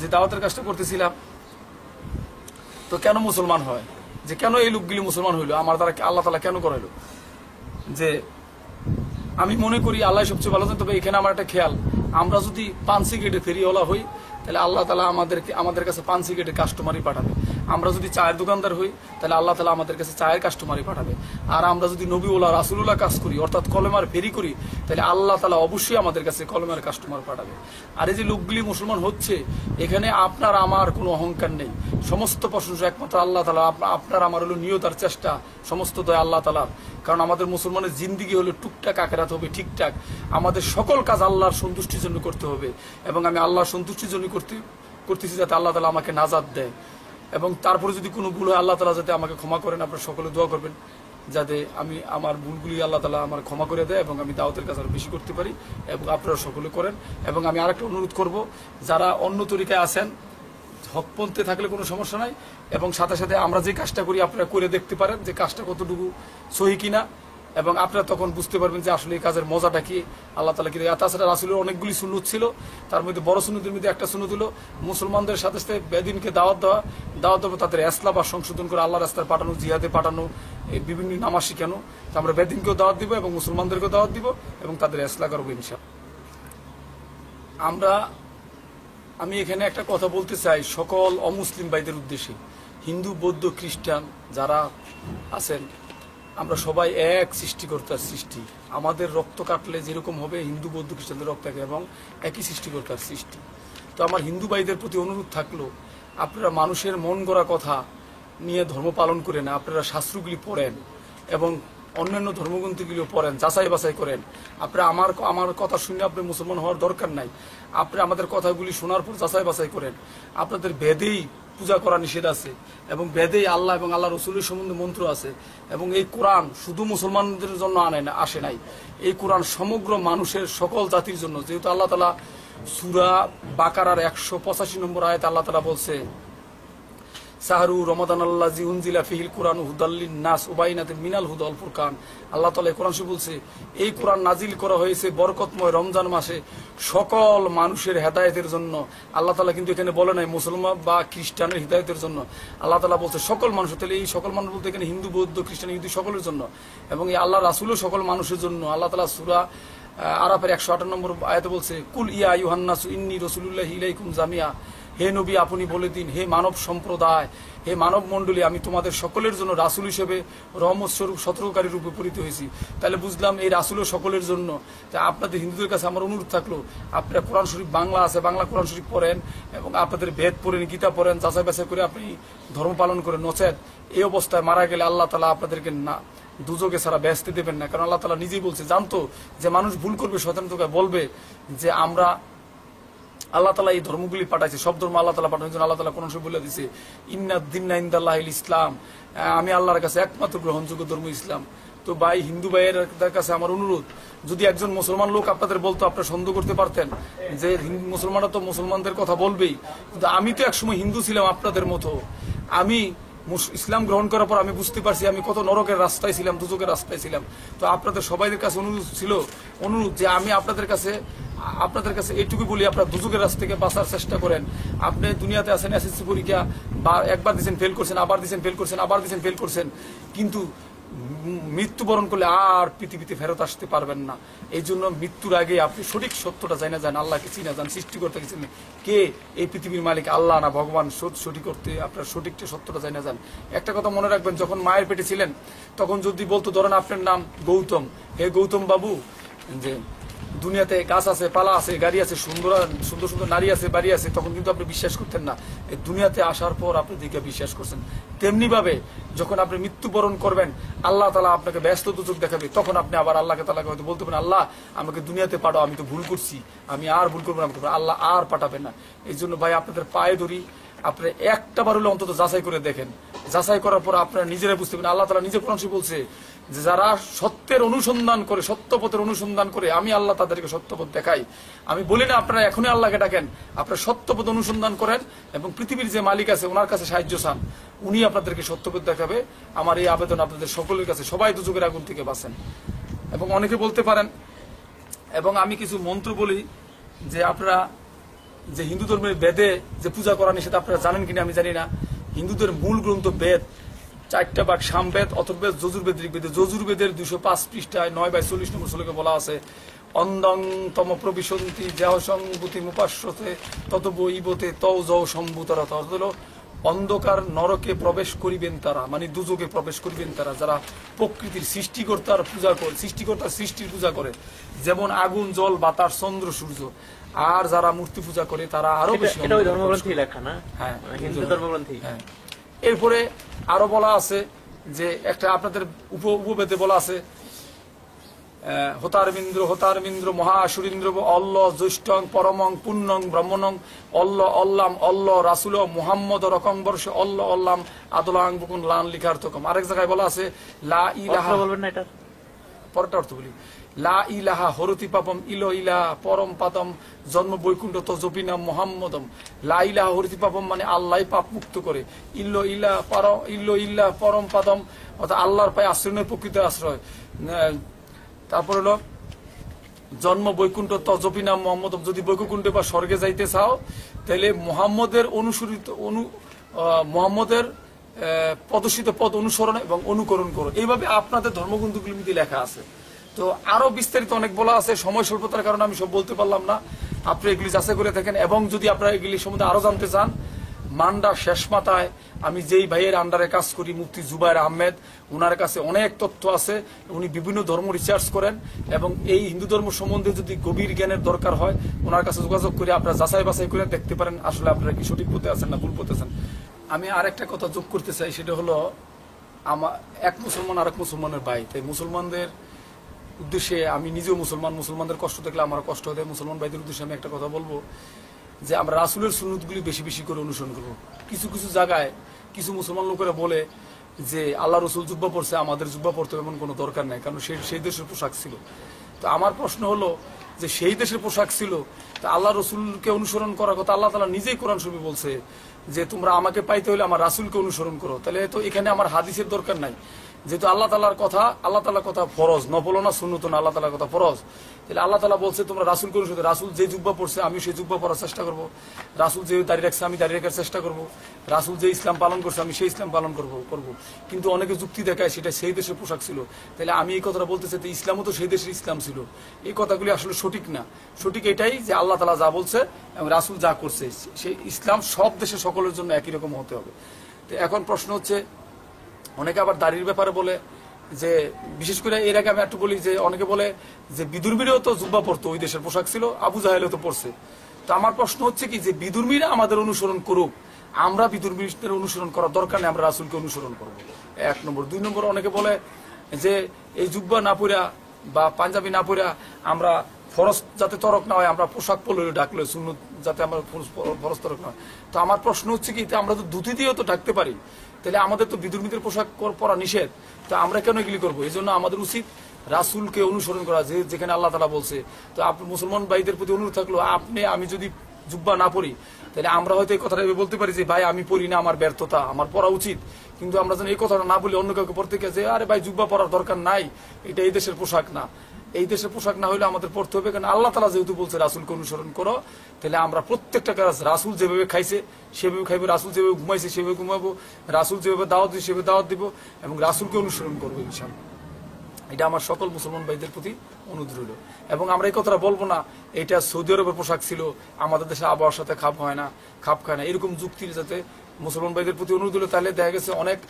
যে দাওয়াতের কাজটা করতেছিলাম, তো কেন মুসলমান হয়, যে কেন এই লোকগুলি মুসলমান হইলো, আমার দ্বারা আল্লাহ তাআলা কেন করাইলো, যে আমি মনে করি আল্লাহ সবচেয়ে ভালো জানেন। তবে এখানে আমার একটা খেয়াল, আমরা যদি পান সিগারেটে ফেরিওয়ালা হই তাহলে আল্লাহ তাআলা আমাদের কাছে পান সিগারেটের কাস্টমারই পাঠাবে। আমরা যদি চায়ের দোকানদার হই তাহলে আল্লাহ তাআলা আমাদের কাছে চায়ের কাস্টমারই পাঠাবে। আর আমরা যদি নবীউল্লাহ রাসূলুল্লাহ কাজ করি, অর্থাৎ কলেমার ফেরি করি, তাহলে আল্লাহ তাআলা অবশ্যই আমাদের কাছে কলেমার কাস্টমার পাঠাবে। আর এই যে লোকগুলি মুসলমান হচ্ছে, এখানে আপনার আমার কোনো অহংকার নেই, সমস্ত প্রশংসা একমাত্র আল্লাহ তাআলা। আপনার আমার হলো নিয়ত আর চেষ্টা, সমস্ত দয়া আল্লাহ তাআলার। কারণ আমাদের মুসলমানের জিন্দিগি হলো টুকটাক আখেরাত হবে ঠিকঠাক। আমাদের সকল কাজ আল্লাহর সন্তুষ্টির জন্য করতে হবে, এবং আমি আল্লাহর সন্তুষ্টির জন্য করতেছি যাতে আল্লাহ তাআলা আমাকে নাজাত দেয়। এবং তারপরে যদি কোনো ভুল হয় আল্লাহ তাআলা যাতে আমাকে ক্ষমা করেন। আপনারা সকলে দোয়া করবেন যাতে আমি আমার ভুলগুলি আল্লাহ তাআলা আমার ক্ষমা করে দেয় এবং আমি দাওয়াতের কাজ আরো বেশি করতে পারি, এবং আপনারা সকলে করেন। এবং আমি আরেকটা অনুরোধ করব, যারা অন্য তরিকায় আছেন, হকপন্থে থাকলে কোনো সমস্যা নাই, এবং সাথে সাথে আমরা যে কাজটা করি আপনারা করে দেখতে পারেন যে কাজটা কতটুকু সহি কিনা, এবং আপনারা তখন বুঝতে পারবেন যে আসলে এই কাজের মজাটা কি, আল্লাহ তাআলা কি। তাছাড়া রাসূলের অনেকগুলি সুন্নত ছিল, তার মধ্যে বড় সুন্নতের মধ্যে একটা সুন্নত হলো মুসলমানদের সাথে সাথে বেদিনকে দাওয়াত দেওয়া, তাদের ইসলাহ বা সংশোধন করে আল্লাহর রাস্তায় পাঠানো, জিহাদে পাঠানো, এই বিভিন্ন নামাজ শিখানো। তো আমরা বেদিনকেও দাওয়াত দিব এবং মুসলমানদেরকেও দাওয়াত দিব এবং তাদের ইসলাহ করবো ইনশাআল্লাহ। আমি এখানে একটা কথা বলতে চাই সকল অমুসলিম ভাইদের উদ্দেশ্যে, হিন্দু বৌদ্ধ খ্রিস্টান যারা আছেন, আমরা সবাই এক সৃষ্টিকর্তার সৃষ্টি। আমাদের রক্ত কাটলে যেরকম হবে হিন্দু বৌদ্ধ খ্রিস্টানদের রক্ত থাকে, এবং একই সৃষ্টিকর্তার সৃষ্টি। তো আমার হিন্দু ভাইদের প্রতি অনুরোধ থাকলো, আপনারা মানুষের মন গড়া কথা নিয়ে ধর্ম পালন করে না, আপনারা শাস্ত্রগুলি পড়েন এবং অন্যান্য ধর্মগ্রন্থগুলিও পড়েন, যাচাই বাছাই করেন। আপনারা আমার কথা শুনে আপনি মুসলমান হওয়ার দরকার নাই। আপনি আমাদের কথাগুলি শোনার পর যাচাই বাছাই করেন। আপনাদের বেদেই পূজা করা নিষেধ আছে, এবং বেদেই আল্লাহ এবং আল্লাহ রসুলের সম্বন্ধে মন্ত্র আছে, এবং এই কোরআন শুধু মুসলমানদের জন্য আসে নাই, এই কোরআন সমগ্র মানুষের সকল জাতির জন্য। যেহেতু আল্লাহ তাআলা সূরা বাকারার 185 নম্বর আয়াত আল্লাহ তাআলা বলছে, সাহরু রমাদান আল্লাযী উনজিলা ফিহিল কুরআন হুদাল্লিন নাস উবাইনাতিন মিনাল হুদা ওয়াল ফুরকান। আল্লাহ তাআলা কোরআন শরীফে বলছে এই কোরআন নাজিল করা হয়েছে বরকতময় রমজান মাসে সকল মানুষের হেদায়েতের জন্য। আল্লাহ তাআলা কিন্তু এখানে বলে নাই মুসলমান বা খ্রিস্টানের হিদায়াতের জন্য, আল্লাহ তাআলা বলছে সকল মানুষ। তাহলে এই সকল মানুষ বলতে এখানে হিন্দু বৌদ্ধ খ্রিস্টান ইহুদি সকলের জন্য, এবং এই আল্লাহ রাসূলও সকল মানুষের জন্য। আল্লাহ তাআলা সূরা আরাফের 158 নম্বর আয়াতে বলছে, কুল ইয়া আইয়ুহান নাসু ইন্নী রাসূলুল্লাহি ইলাইকুম জামিয়া। হে নবী আপনি বলে দিন, হে মানব সম্প্রদায়, হে মানব মণ্ডলী, আমি তোমাদের সকলের জন্য রাসূল হিসেবে রহমত স্বরূপ সতর্ককারী রূপে প্রেরিত হয়েছি। তাহলে বুঝলাম এই রাসূলও সকলের জন্য। তা আপনাদের হিন্দুদের কাছে আমার অনুরোধ থাকলো, আপনারা কোরআন শরীফ বাংলা আছে, বাংলা কোরআন শরীফ পড়েন, এবং আপনাদের বেদ পড়েন, গীতা পড়েন, যাচাই বাছাই করে আপনি ধর্ম পালন করেন। নচেত এই অবস্থায় মারা গেলে আল্লাহ তাআলা আপনাদেরকে না দুজকে ছাড়া ব্যস্ত দেবেন না। কারণ আল্লাহ তাআলা নিজেই বলছে, জানতো যে মানুষ ভুল করবে, শয়তান তোকে বলবে যে আমরা আল্লাহ তাআলা এই ধর্মগুলি পাঠাইছে, সব ধর্ম আল্লাহ তাআলা পাঠানোর জন্য আল্লাহ তাআলা কোরআন শরীফে বলে দিয়েছে, ইন্নাদ-দীনা ইনদাল্লাহিল ইসলাম, আমি আল্লাহর কাছে একমাত্র গ্রহণযোগ্য ধর্ম ইসলাম। তো ভাই হিন্দু ভাইয়ের কাছে আমার অনুরোধ, যদি একজন মুসলমান লোক আপনাদের বলতো, আপনারা সন্দেহ করতে পারতেন যে মুসলমানরা তো মুসলমানদের কথা বলবেই, কিন্তু আমি তো একসময় হিন্দু ছিলাম আপনাদের মতো। আমি ইসলাম গ্রহণ করার পর আমি বুঝতে পারছি আমি কত নরকের রাস্তায় ছিলাম, দুজকের রাস্তায় ছিলাম। তো আপনাদের সবাইদের কাছে অনুরোধ যে আমি আপনাদের কাছে এইটুকু বলি, আপনারা দুজকের রাস্তা থেকে বাঁচার চেষ্টা করেন। আপনি দুনিয়াতে আছেন, এসএসসি পরীক্ষা বা একবার দিয়েছেন ফেল করছেন, আবার দিয়েছেন ফেল করছেন, আবার দিয়েছেন ফেল করছেন, কিন্তু মৃত্যুবরণ করলে আর পৃথিবীতে ফেরত আসতে পারবেন না। এই জন্য মৃত্যুর আগে আপনি সঠিক সত্যটা জানা যান, আল্লাহকে চিনা যান, সৃষ্টিকর্তাকে চিনে কে এই পৃথিবীর মালিক আল্লাহ না ভগবান, সঠিক করতে আপনার সঠিকটা সত্যটা জানা যান। একটা কথা মনে রাখবেন, যখন মায়ের পেটে ছিলেন তখন যদি বলতো ধরেন আপনার নাম গৌতম, হে গৌতম বাবু, যে দুনিয়াতে গাছ আছে, পালা আছে, গাড়ি আছে, সুন্দর সুন্দর সুন্দর নারী আছে, বাড়ি আছে, তখন কিন্তু আপনি বিশ্বাস করতেন না। এই দুনিয়াতে আসার পর আপনি দিকে বিশ্বাস করছেন। তেমনি ভাবে যখন আপনি মৃত্যুবরণ করবেন, আল্লাহ তাআলা আপনাকে ব্যস্ত দুচোখ দেখাবে, তখন আপনি আবার আল্লাহকে তাআলাকে হয়তো বলতে পারেন, আল্লাহ আমাকে দুনিয়াতে পাঠাও, আমি তো ভুল করছি, আমি আর ভুল করবো না। আল্লাহ আর পাঠাবেন না। এই জন্য ভাই আপনাদের পায়ে ধরি, আপনি একটা বার হলে অন্তত যাচাই করে দেখেন। যাচাই করার পর আপনারা নিজেরাই বুঝতে পারেন। আল্লাহ তাআলা নিজে কোরআন শরীফে বলছে যে যারা সত্যের অনুসন্ধান করে, সত্যপথের অনুসন্ধান করে, আমি আল্লাহ তাদেরকে সত্যপথ দেখাই। আমি বলি না আপনারা এখনই আল্লাহকে ডাকেন, আপনারা সত্যপথ অনুসন্ধান করেন এবং পৃথিবীর যে মালিক আছে ওনার কাছে সাহায্য চান, উনি আপনাদেরকে সত্যপথ দেখাবে। আমার এই আবেদন আপনাদের সকলের কাছে, সবাই দুচোখের আগুন থেকে বাঁচেন। এবং অনেকে বলতে পারেন, এবং আমি কিছু মন্ত্র বলি যে আপনারা যে হিন্দু ধর্মের বেদে যে পূজা করা নিষেধ, আপনারা জানেন কিনা আমি জানি না। হিন্দুদের মূল গ্রন্থ বেদ 4টা ভাগ, সামবেদ, অথর্ববেদ, যজুর্বেদ, ঋগ্বেদ। যজুর্বেদের 205 পৃষ্ঠায় 9/40 নম্বর শ্লোকে বলা আছে, অন্দং তম প্রবিশন্তি দেহসং বুতিমুপাস্যতে ততব ইবতে তৌ যৌ সম্ভূতরত। হলো অন্ধকার নরকে প্রবেশ করিবেন তারা, মানে দুযোগে প্রবেশ করিবেন তারা যারা প্রকৃতির সৃষ্টিকর্তার পূজা করে, সৃষ্টিকর্তার সৃষ্টির পূজা করে, যেমন আগুন, জল, বাতাস, চন্দ্র, সূর্য। আর যারা মূর্তি পূজা করে তারা আরো বেশি। এটা ওই ধর্মগ্রন্থে লেখা না? হ্যাঁ, হিন্দু ধর্মগ্রন্থে। হ্যাঁ। এরপরে আরো বলা আছে যে একটা আপনাদের উপবেদে বলা আছে, হতারমিন্দ্র মহাসুরিন্দ্র অল্ল জ্যৈষ্ঠং পরমং পুণ্যং ব্রহ্মণং অল্ল অল্লাম অল্ল রাসুল মুহাম্মদ রকম বর্ষ অল্ল অল্লাম আদলাং বুকুন লান লিখার্থকম। আরেক জায়গায় বলা আছে লা ইলাহা, বলবেন না এটা? পরেরটা অর্থ বলি, লা ইলাহা হরতি পাপম ইলো ইলা পরম পাতম জন্ম বৈকুণ্ঠ তজপিনাম মোহাম্মদম। লা ইলাহা হরতি পাপম মানে আল্লাহ পাপ মুক্ত করে, ইল্লো ইল্লা পরম পাদম অর্থাৎ আল্লাহর পায়ে আশ্রয়, প্রকৃত আশ্রয়। তারপর হলো জন্ম বৈকুণ্ঠ তজপিনাম মোহাম্মদম। যদি বৈকুণ্ঠে বা স্বর্গে যাইতে চাও তাহলে মোহাম্মদের মোহাম্মদের প্রদর্শিত পথ অনুসরণ এবং অনুকরণ করো। এইভাবে আপনাদের ধর্মগ্রন্থগুলির মধ্যে লেখা আছে। তো আরো বিস্তারিত অনেক বলা আছে, সময় স্বল্পতার কারণে আমি সব বলতে পারলাম না। আপনি এগুলি যাচাই করে থাকেন, এবং যদি আপনারা এগুলি সম্বন্ধে আরো জানতে চান, মান্ডা শেষ মাথায় আমি যেই ভাইয়ের আন্ডারে কাজ করি, মুফতি জুবায়ের আহমেদ, ওনার কাছে অনেক তথ্য আছে। উনি বিভিন্ন ধর্ম রিসার্চ করেন এবং এই হিন্দু ধর্ম সম্বন্ধে যদি গভীর জ্ঞানের দরকার হয় ওনার কাছে যোগাযোগ করে আপনারা যাচাই বাছাই করে দেখতে পারেন আসলে আপনারা কি সঠিক পথে আছেন না ভুল পথে আছেন। আমি আরেকটা কথা যোগ করতে চাই, সেটা হলো আমার এক মুসলমান আরেক মুসলমানের ভাই। তাই মুসলমানদের উদ্দেশ্যে, আমি নিজেও মুসলমান, মুসলমানদের কষ্ট দেখলে আমার কষ্ট হয়। মুসলমান ভাইদের উদ্দেশ্যে আমি একটা কথা বলবো যে আমরা রাসূলের সুন্নতগুলি বেশি বেশি করে অনুসরণ করবো। কিছু কিছু জায়গায় কিছু মুসলমান লোকেরা বলে যে আল্লাহ রসুল জুব্বা পড়ছে, আমাদের জুব্বা পড়তে এমন কোনো দরকার নাই, কারণ সেই দেশের পোশাক ছিল। তো আমার প্রশ্ন হলো যে সেই দেশের পোশাক ছিল, তা আল্লাহ রসুলকে অনুসরণ করার কথা আল্লাহ তাআলা নিজেই কোরআন শরীফে বলছে যে তোমরা আমাকে পাইতে হলে আমার রাসূলকে অনুসরণ করো। তাহলে তো এখানে আমার হাদিসের দরকার নাই, যেহেতু আল্লাহ তাআলার কথা ফরজ, নফল না সুন্নত না, আল্লাহ তাআলার কথা ফরজ। তাহলে আল্লাহ তাআলা বলছে তোমরা রাসূলকে অনুসরণ করো। রাসূল যে জুব্বা পড়ছে আমি সেই জুব্বা পরার চেষ্টা করবো, রাসূল যে দাঁড়িয়ে রাখছে আমি দাঁড়িয়ে রাখার চেষ্টা করবো, রাসূল যে ইসলাম পালন করছে আমি সেই ইসলাম পালন করবো। কিন্তু অনেকে যুক্তি দেখায় সেটা সেই দেশের পোশাক ছিল। তাহলে আমি এই কথাটা বলতে চাই, ইসলামও তো সেই দেশের ইসলাম ছিল। এই কথাগুলি আসলে সঠিক না। সঠিক এটাই যে আল্লাহ তাআলা যা বলছে এবং রাসূল যা করছে সেই ইসলাম সব দেশে সকলের জন্য একই রকম হতে হবে। তো এখন প্রশ্ন হচ্ছে, অনেকে আবার দাড়ির ব্যাপারে বলে যে, বিশেষ করে এর আগে আমি একটু বলি যে অনেকে বলে যে বিদুর্মীরাও তো জুব্বা পড়তো, ওই দেশের পোশাক ছিল, আবু জাহেলও তো পড়ছে। তো আমার প্রশ্ন হচ্ছে কি যে বিদুর্মীরা আমাদের অনুসরণ করুক, আমরা বিদুর্মীদের অনুসরণ করার দরকার নেই, আমরা রাসূলকে অনুসরণ করবো। 1 নম্বর। 2 নম্বর, অনেকে বলে যে এই জুব্বা না পড়া বা পাঞ্জাবি না পড়া আমরা ফরজ যাতে তরক না হয়, আমরা পোশাক পরলে ডাকলে সুন্নত যাতে আমরা ফরজ তরক না হয়। তো আমার প্রশ্ন হচ্ছে কি, আমরা তো ধুতি দিয়েও তো ঢাকতে পারি, তাহলে আমাদের তো বিদুর্মীদের পোশাক পরা নিষেধ, তো আমরা কেন এগুলি করবো? এই জন্য আমাদের উচিত রাসূলকে অনুসরণ করা, যেখানে আল্লাহ তাআলা বলছে। তো আপনি মুসলমান ভাইদের প্রতি অনুরোধ থাকলো, আমি যদি জুব্বা না পড়ি তাহলে আমরা হয়তো এই কথাটা বলতে পারি যে ভাই আমি পড়ি না, আমার ব্যর্থতা, আমার পড়া উচিত। কিন্তু আমরা যেন এই কথাটা না বলি অন্য কাউকে পড়তে গিয়ে যে আরে ভাই জুব্বা পরার দরকার নাই, এটা এই দেশের পোশাক না। এই দেশের পোশাক না হলে আমাদের পড়তে হবে, কারণ আল্লাহ তাআলা যেহেতু বলছে রাসূলকে অনুসরণ করো, তাহলে আমরা প্রত্যেকটা কাজ রাসূল যেভাবে খাইছে সেভাবে খাইবো, রাসূল যেভাবে ঘুমাইছে সেভাবে ঘুমাবো, রাসূল যেভাবে দাওয়াত দিয়েছে সেভাবে দাওয়াত দিব এবং রাসূলকে অনুসরণ করবো ইনশাআল্লাহ। এটা আমার সকল মুসলমান ভাইদের প্রতি অনুরোধ রইল। এবং আমরা এই কথাটা বলবো না এটা সৌদি আরবের পোশাক ছিল, আমাদের দেশে আবহাওয়ার সাথে খাপ খায় না, এরকম যুক্তির যাতে মুসলমান ভাইদের প্রতি অনুরোধ হলো। তাহলে দেখা গেছে অনেক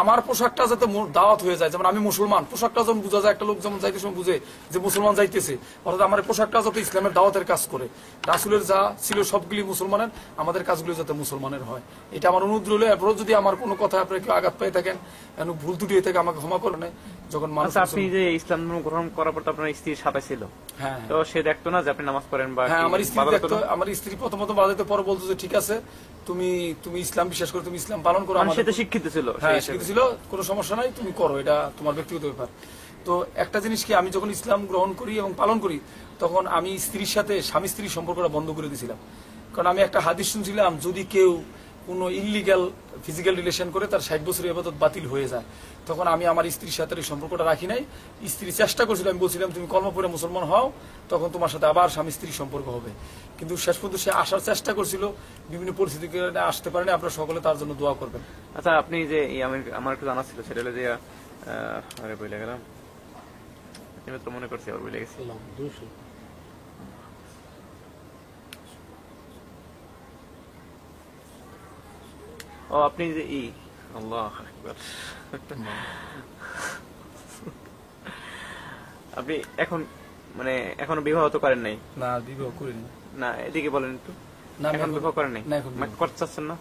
আমার পোশাকটা যাতে দাওয়াত হয়ে যায়, যেমন আমি মুসলমান, পোশাকটা যেমন বোঝা যায়, একটা লোক যেমন যাইতে সময় বুঝে যে মুসলমান যাইতেছে, অর্থাৎ আমার পোশাকটা যাতে ইসলামের দাওয়াতের কাজ করে, রাসূলের যা ছিল সবগুলি মুসলমানের, আমাদের কাজগুলি যাতে মুসলমানের হয়, এটা আমার অনুরোধ রইল। এরপরও যদি আমার কোনো কথা আপনারা কেউ আঘাত পেয়ে থাকেন, ভুল ত্রুটি হয়ে থাকে, আমাকে ক্ষমা করে নেয়। যখন মানুষ আপনি যে ইসলাম ধর্ম গ্রহণ করার পর তো আপনার স্ত্রীর সাথে ছিল, হ্যাঁ তো সে দেখতো না যে আপনি নামাজ পড়েন বা হ্যাঁ, আমার স্ত্রী দেখতো, আমার স্ত্রী প্রথমত বাজাতে পরে বলতো যে ঠিক আছে তুমি ইসলাম বিশ্বাস করো, তুমি ইসলাম পালন করো, সে তো শিক্ষিত ছিল, হ্যাঁ শিক্ষিত ছিল, কোনো সমস্যা নাই, তুমি করো, এটা তোমার ব্যক্তিগত ব্যাপার। তো একটা জিনিস কি, আমি যখন ইসলাম গ্রহণ করি এবং পালন করি, তখন আমি স্ত্রীর সাথে স্বামী স্ত্রীর সম্পর্কটা বন্ধ করে দিয়েছিলাম। কারণ আমি একটা হাদিস শুনছিলাম, যদি কেউ কোনো ইললিগাল ফিজিক্যাল রিলেশন করে তার 60 বছরের ইবাদত বাতিল হয়ে যায়। তখন আমি আমার স্ত্রীর সাথে এই সম্পর্কটা রাখি নাই। স্ত্রী চেষ্টা করছিল, আমি বলছিলাম তুমি কলমা পড়ে মুসলমান হও, তখন তোমার সাথে আবার স্বামী স্ত্রীর সম্পর্ক হবে। কিন্তু শেষ পর্যন্ত সে আসার চেষ্টা করছিল, বিভিন্ন পরিস্থিতির কারণে আসতে পারেনি। আপনারা সকলে তার জন্য দোয়া করবেন। আচ্ছা, আপনি যে আমার একটু জানা ছিল, সেটা হলো যে আরে বলে গেলাম, আমি তো মনে করছি আবার বলে গেছি। ও আপনি যে আল্লাহ আকবার, আপনি এখন মানে এখনো বিবাহ তো করেন নাই? না, বিবাহ করিনি। না, এদিকে বলেন একটু। না, এখন বিবাহ করেন নাই? না, এখন বিবাহ করতে চাচ্ছেন না?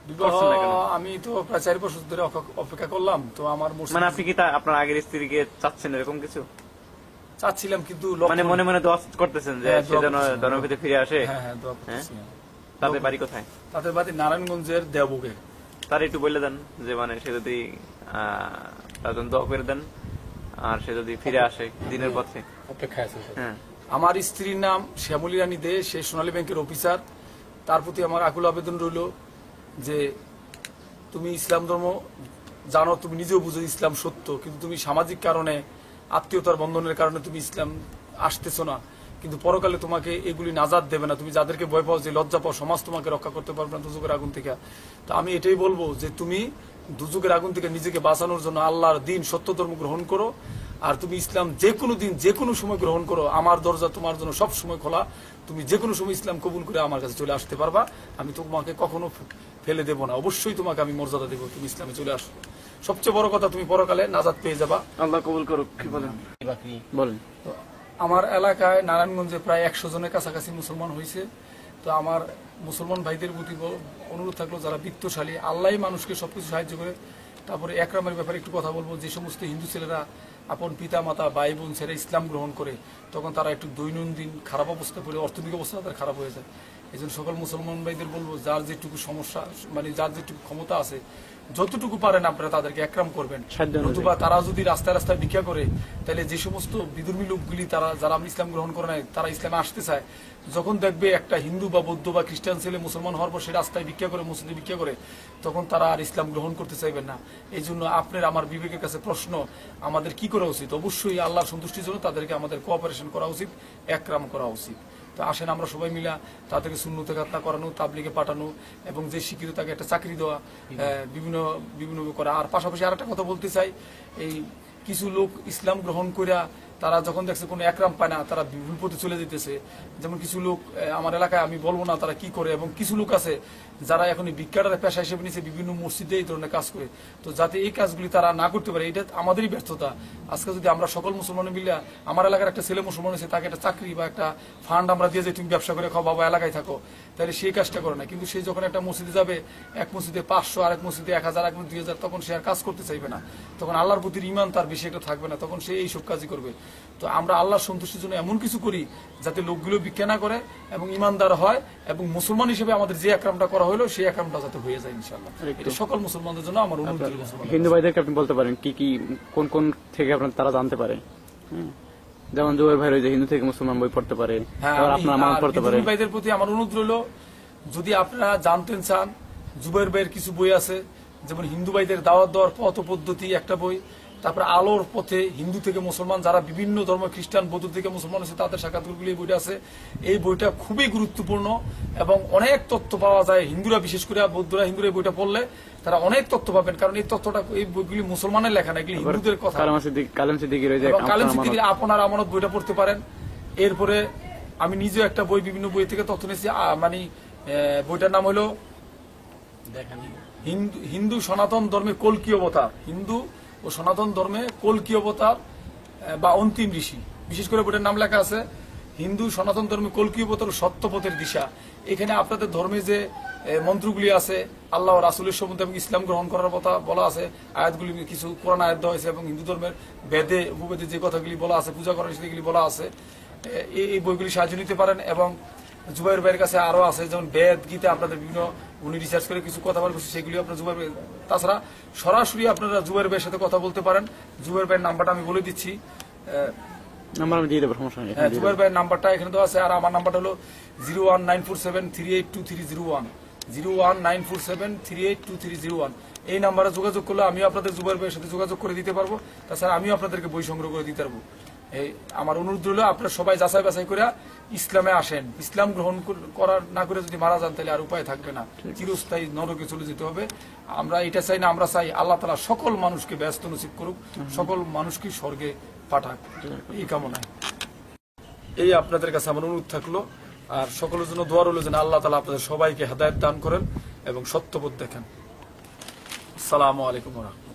বিবাহ করছেন না কেন? আমি তো প্রায় 4 বছর ধরে অপেক্ষা করলাম। তো আমার মানে আপনি কি আপনার আগের স্ত্রীকে চাচ্ছেন এরকম কিছু? চাচ্ছিলাম, কিন্তু মানে মনে মনে দোয়া করতেছেন যে হ্যাঁ, সে যেন ধর্মপথে ফিরে আসে? হ্যাঁ হ্যাঁ, দোয়া করতেছি। তাদের বাড়ি কোথায়? তাদের বাড়ি নারায়ণগঞ্জের দেওবুকে। তার একটু বলে দেন যে মানে সে যদি তার জন্য দোয়া করে দেন, আর সে যদি ফিরে আসে দিনের পথে। অপেক্ষায় আছে। হ্যাঁ, আমার স্ত্রীর নাম শ্যামলী রানী দে, সে সোনালী ব্যাংকের অফিসার। তার প্রতি আমার আকুল আবেদন রইল যে তুমি ইসলাম ধর্ম জানো, তুমি নিজেও বুঝো ইসলাম সত্য, কিন্তু তুমি সামাজিক কারণে, আত্মীয়তার বন্ধনের কারণে তুমি ইসলাম আসতেছো না, কিন্তু পরকালে তোমাকে এগুলি নাজাত দেবে না। তুমি যাদেরকে ভয় পাও, যে লজ্জা পাও, সমাজ তোমাকে রক্ষা করতে পারবে না দুজকের আগুন থেকে। তো আমি এটাই বলবো যে তুমি দুজকের আগুন থেকে নিজেকে বাঁচানোর জন্য আল্লাহর দিন সত্য ধর্ম গ্রহণ করো। আর তুমি ইসলাম যে কোনো দিন যে কোনো সময় গ্রহণ করো, আমার দরজা তোমার জন্য সব সময় খোলা। তুমি যে কোনো সময় ইসলাম কবুল করে আমার কাছে চলে আসতে পারবা। আমি তোমাকে কখনো ফেলে দেব না, অবশ্যই তোমাকে আমি মর্যাদা দেবো, তুমি ইসলামে চলে আসো। সবচেয়ে বড় কথা, তুমি পরকালে নাজাত পেয়ে যাবা। আল্লাহ কবুল করুক। কি বলেন? বলেন। আমার এলাকায় নারায়ণগঞ্জে প্রায় 100 জনের কাছাকাছি মুসলমান হয়েছে। তো আমার মুসলমান ভাইদের প্রতি অনুরোধ থাকলো, যারা বিত্তশালী, আল্লাহ মানুষকে সবকিছু সাহায্য করে। তারপরে একরামের ব্যাপারে একটু কথা বলবো। যে সমস্ত হিন্দু ছেলেরা আপন পিতা মাতা ভাই বোন ছেড়ে ইসলাম গ্রহণ করে, তখন তারা একটু দৈনন্দিন খারাপ অবস্থা পড়ে, অর্থনৈতিক অবস্থা তাদের খারাপ হয়ে যায়। এই জন্য সকল মুসলমান ভাইদের বলবো, যার যেটুকু সমস্যা, মানে যার যেটুকু ক্ষমতা আছে, যতটুকু পারেন আপনারা তাদেরকে একরাম করবেন। নতুবা তারা যদি রাস্তায় রাস্তায় ভিক্ষা করে, তাহলে যে সমস্ত বিধর্মী লোকগুলি যারা ইসলাম গ্রহণ করে নাই, তারা ইসলামে আসতে চায়, যখন দেখবে একটা হিন্দু বা বৌদ্ধ বা খ্রিস্টান ছেলে মুসলমান হওয়ার পর সে রাস্তায় ভিক্ষা করে, মসজিদে ভিক্ষা করে, তখন তারা আর ইসলাম গ্রহণ করতে চাইবেন না। এই জন্য আপনার আমার বিবেকের কাছে প্রশ্ন, আমাদের কি করা উচিত? অবশ্যই আল্লাহর সন্তুষ্টির জন্য তাদেরকে আমাদের কোঅপারেশন করা উচিত, একরাম করা উচিত। তো আসেন আমরা সবাই মিলা তাদেরকে সুন্নতে খাতনা করানো, তাবলিগে পাঠানো, এবং যে শিক্ষিত তাকে একটা চাকরি দেওয়া, বিভিন্ন করা। আর পাশাপাশি আর একটা কথা বলতে চাই, এই কিছু লোক ইসলাম গ্রহণ করিয়া তারা যখন দেখছে কোনো একরাম পায় না, তারা ভুল পথে চলে যেতেছে। যেমন কিছু লোক আমার এলাকায়, আমি বলবো না তারা কি করে, এবং কিছু লোক আছে যারা এখন ভিক্ষাটার পেশা হিসেবে নিচ্ছে, বিভিন্ন মসজিদে এই ধরনের কাজ করে। তো যাতে এই কাজগুলি তারা না করতে পারে, এটা আমাদেরই ব্যর্থতা। আজকে যদি আমরা সকল মুসলমান মিলিয়া, আমার এলাকার একটা ছেলে মুসলমান আছে, তাকে একটা চাকরি বা একটা ফান্ড আমরা দিয়ে যাই, তুমি ব্যবসা করে খাও বাবা, এলাকায় থাকো, তাহলে সেই কাজটা করে না। কিন্তু সে যখন একটা মসজিদে যাবে, এক মসজিদে 500, আরেক মসজিদে 1000, এক মসজিদে 2000, তখন সে আর কাজ করতে চাইবে না, তখন আল্লাহর প্রতি ঈমান তার বেশি একটা থাকবে না, তখন সে এইসব কাজই করবে। তো আমরা আল্লাহর সন্তুষ্টির জন্য এমন কিছু করি যাতে লোকগুলো ভিক্ষা না করে এবং ইমানদার হয়, এবং মুসলমান হিসেবে আমাদের যে একরামটা করা হলো সেই একরামটা যাতে হয়ে যায় ইনশাআল্লাহ। এটা সকল মুসলমানদের জন্য আমার অনুরোধ। হিন্দু ভাইদেরকে আপনি বলতে পারেন কি কি কোন কোন থেকে আপনার তারা জানতে পারে? যেমন জুবাইর ভাই যে হিন্দু থেকে মুসলমান বই পড়তে পারে, আপনার নামাজ পড়তে পারে। হিন্দু ভাইদের প্রতি আমার অনুরোধ রইল, যদি আপনারা জানতেন চান, জুবাইর ভাইয়ের কিছু বই আছে, যেমন হিন্দু ভাইদের দাওয়াত দেওয়ার পথ পদ্ধতি একটা বই, তারপরে আলোর পথে হিন্দু থেকে মুসলমান যারা বিভিন্ন ধর্ম খ্রিস্টান বৌদ্ধ থেকে মুসলমান আছে তাদের সাক্ষাৎকারগুলি এই বইটা আছে। এই বইটা খুবই গুরুত্বপূর্ণ এবং অনেক তথ্য পাওয়া যায়। হিন্দুরা বিশেষ করে বৌদ্ধরা হিন্দুরা এই বইটা পড়লে তারা অনেক তথ্য পাবেন, কারণ এই তথ্যটা এই বইগুলি মুসলমানের লেখা না, এগুলি হিন্দুদের কথা। কালাম সিদ্দিকীর আপনার আমানত বইটা পড়তে পারেন। এরপরে আমি নিজেও একটা বই বিভিন্ন বই থেকে তথ্য নিয়েছি, মানে বইটার নাম হলো হিন্দু সনাতন ধর্মে কল্কি অবতার, হিন্দু ও সনাতন ধর্মে কল্কি অবতার বা অন্তিম ঋষি। বিশেষ করে বইটার নাম লেখা আছে হিন্দু সনাতন ধর্মে কল্কি অবতার ও সত্যপথের দিশা। এখানে আপনাদের ধর্মে যে মন্ত্রগুলি আছে, আল্লাহ রাসূলের সম্বন্ধে এবং ইসলাম গ্রহণ করার কথা বলা আছে, আয়াতগুলি কিছু কোরআন আয়াত দেওয়া হয়েছে এবং হিন্দু ধর্মের বেদে উপবেদে যে কথাগুলি বলা আছে, পূজা করার সেগুলি বলা আছে। এই বইগুলি সাহায্য নিতে পারেন। এবং জুবাইর ভাইয়ের কাছে আরো আছে, যেমন বেদ গীতা আপনাদের বিভিন্ন উনি রিসার্চ করে কিছু কথা বলছে, সেগুলি আপনার জুবাইর ভাই। তাছাড়া সরাসরি আপনারা জুবাইর ভাইয়ের সাথে কথা বলতে পারেন। জুবাইর ভাইয়ের নাম্বারটা আমি বলে দিচ্ছি, জুবাইর ভাইয়ের নাম্বারটা এখানে তো আছে। আর আমার নাম্বারটা হলো 01947382301, 01947382301। এই নাম্বারে যোগাযোগ করলে আমিও আপনাদের জুবাইর ভাইয়ের সাথে যোগাযোগ করে দিতে পারবো। তাছাড়া আমিও আপনাদেরকে বই সংগ্রহ করে দিতে পারবো। এই আমার অনুরোধ হলো আপনারা সবাই যাচাই বাছাই করে ইসলামে আসেন। ইসলাম গ্রহণ করার না করে যদি মারা যান তাহলে আর উপায় থাকবে না, চিরস্থায়ী নরকে চলে যেতে হবে। আমরা এটা চাই না, আমরা চাই আল্লাহ তাআলা সকল মানুষকে ব্যস্ত নসিব করুক, সকল মানুষকে স্বর্গে পাঠাক, এই কামনায়। এই আপনাদের কাছে আমার অনুরোধ থাকলো। আর সকলের জন্য দোয়া রইল যেন আল্লাহ তাআলা আপনাদের সবাইকে হেদায়েত দান করেন এবং সত্যপথ দেখেন। আসসালামু আলাইকুম ওয়া রাহমাতুল্লাহ।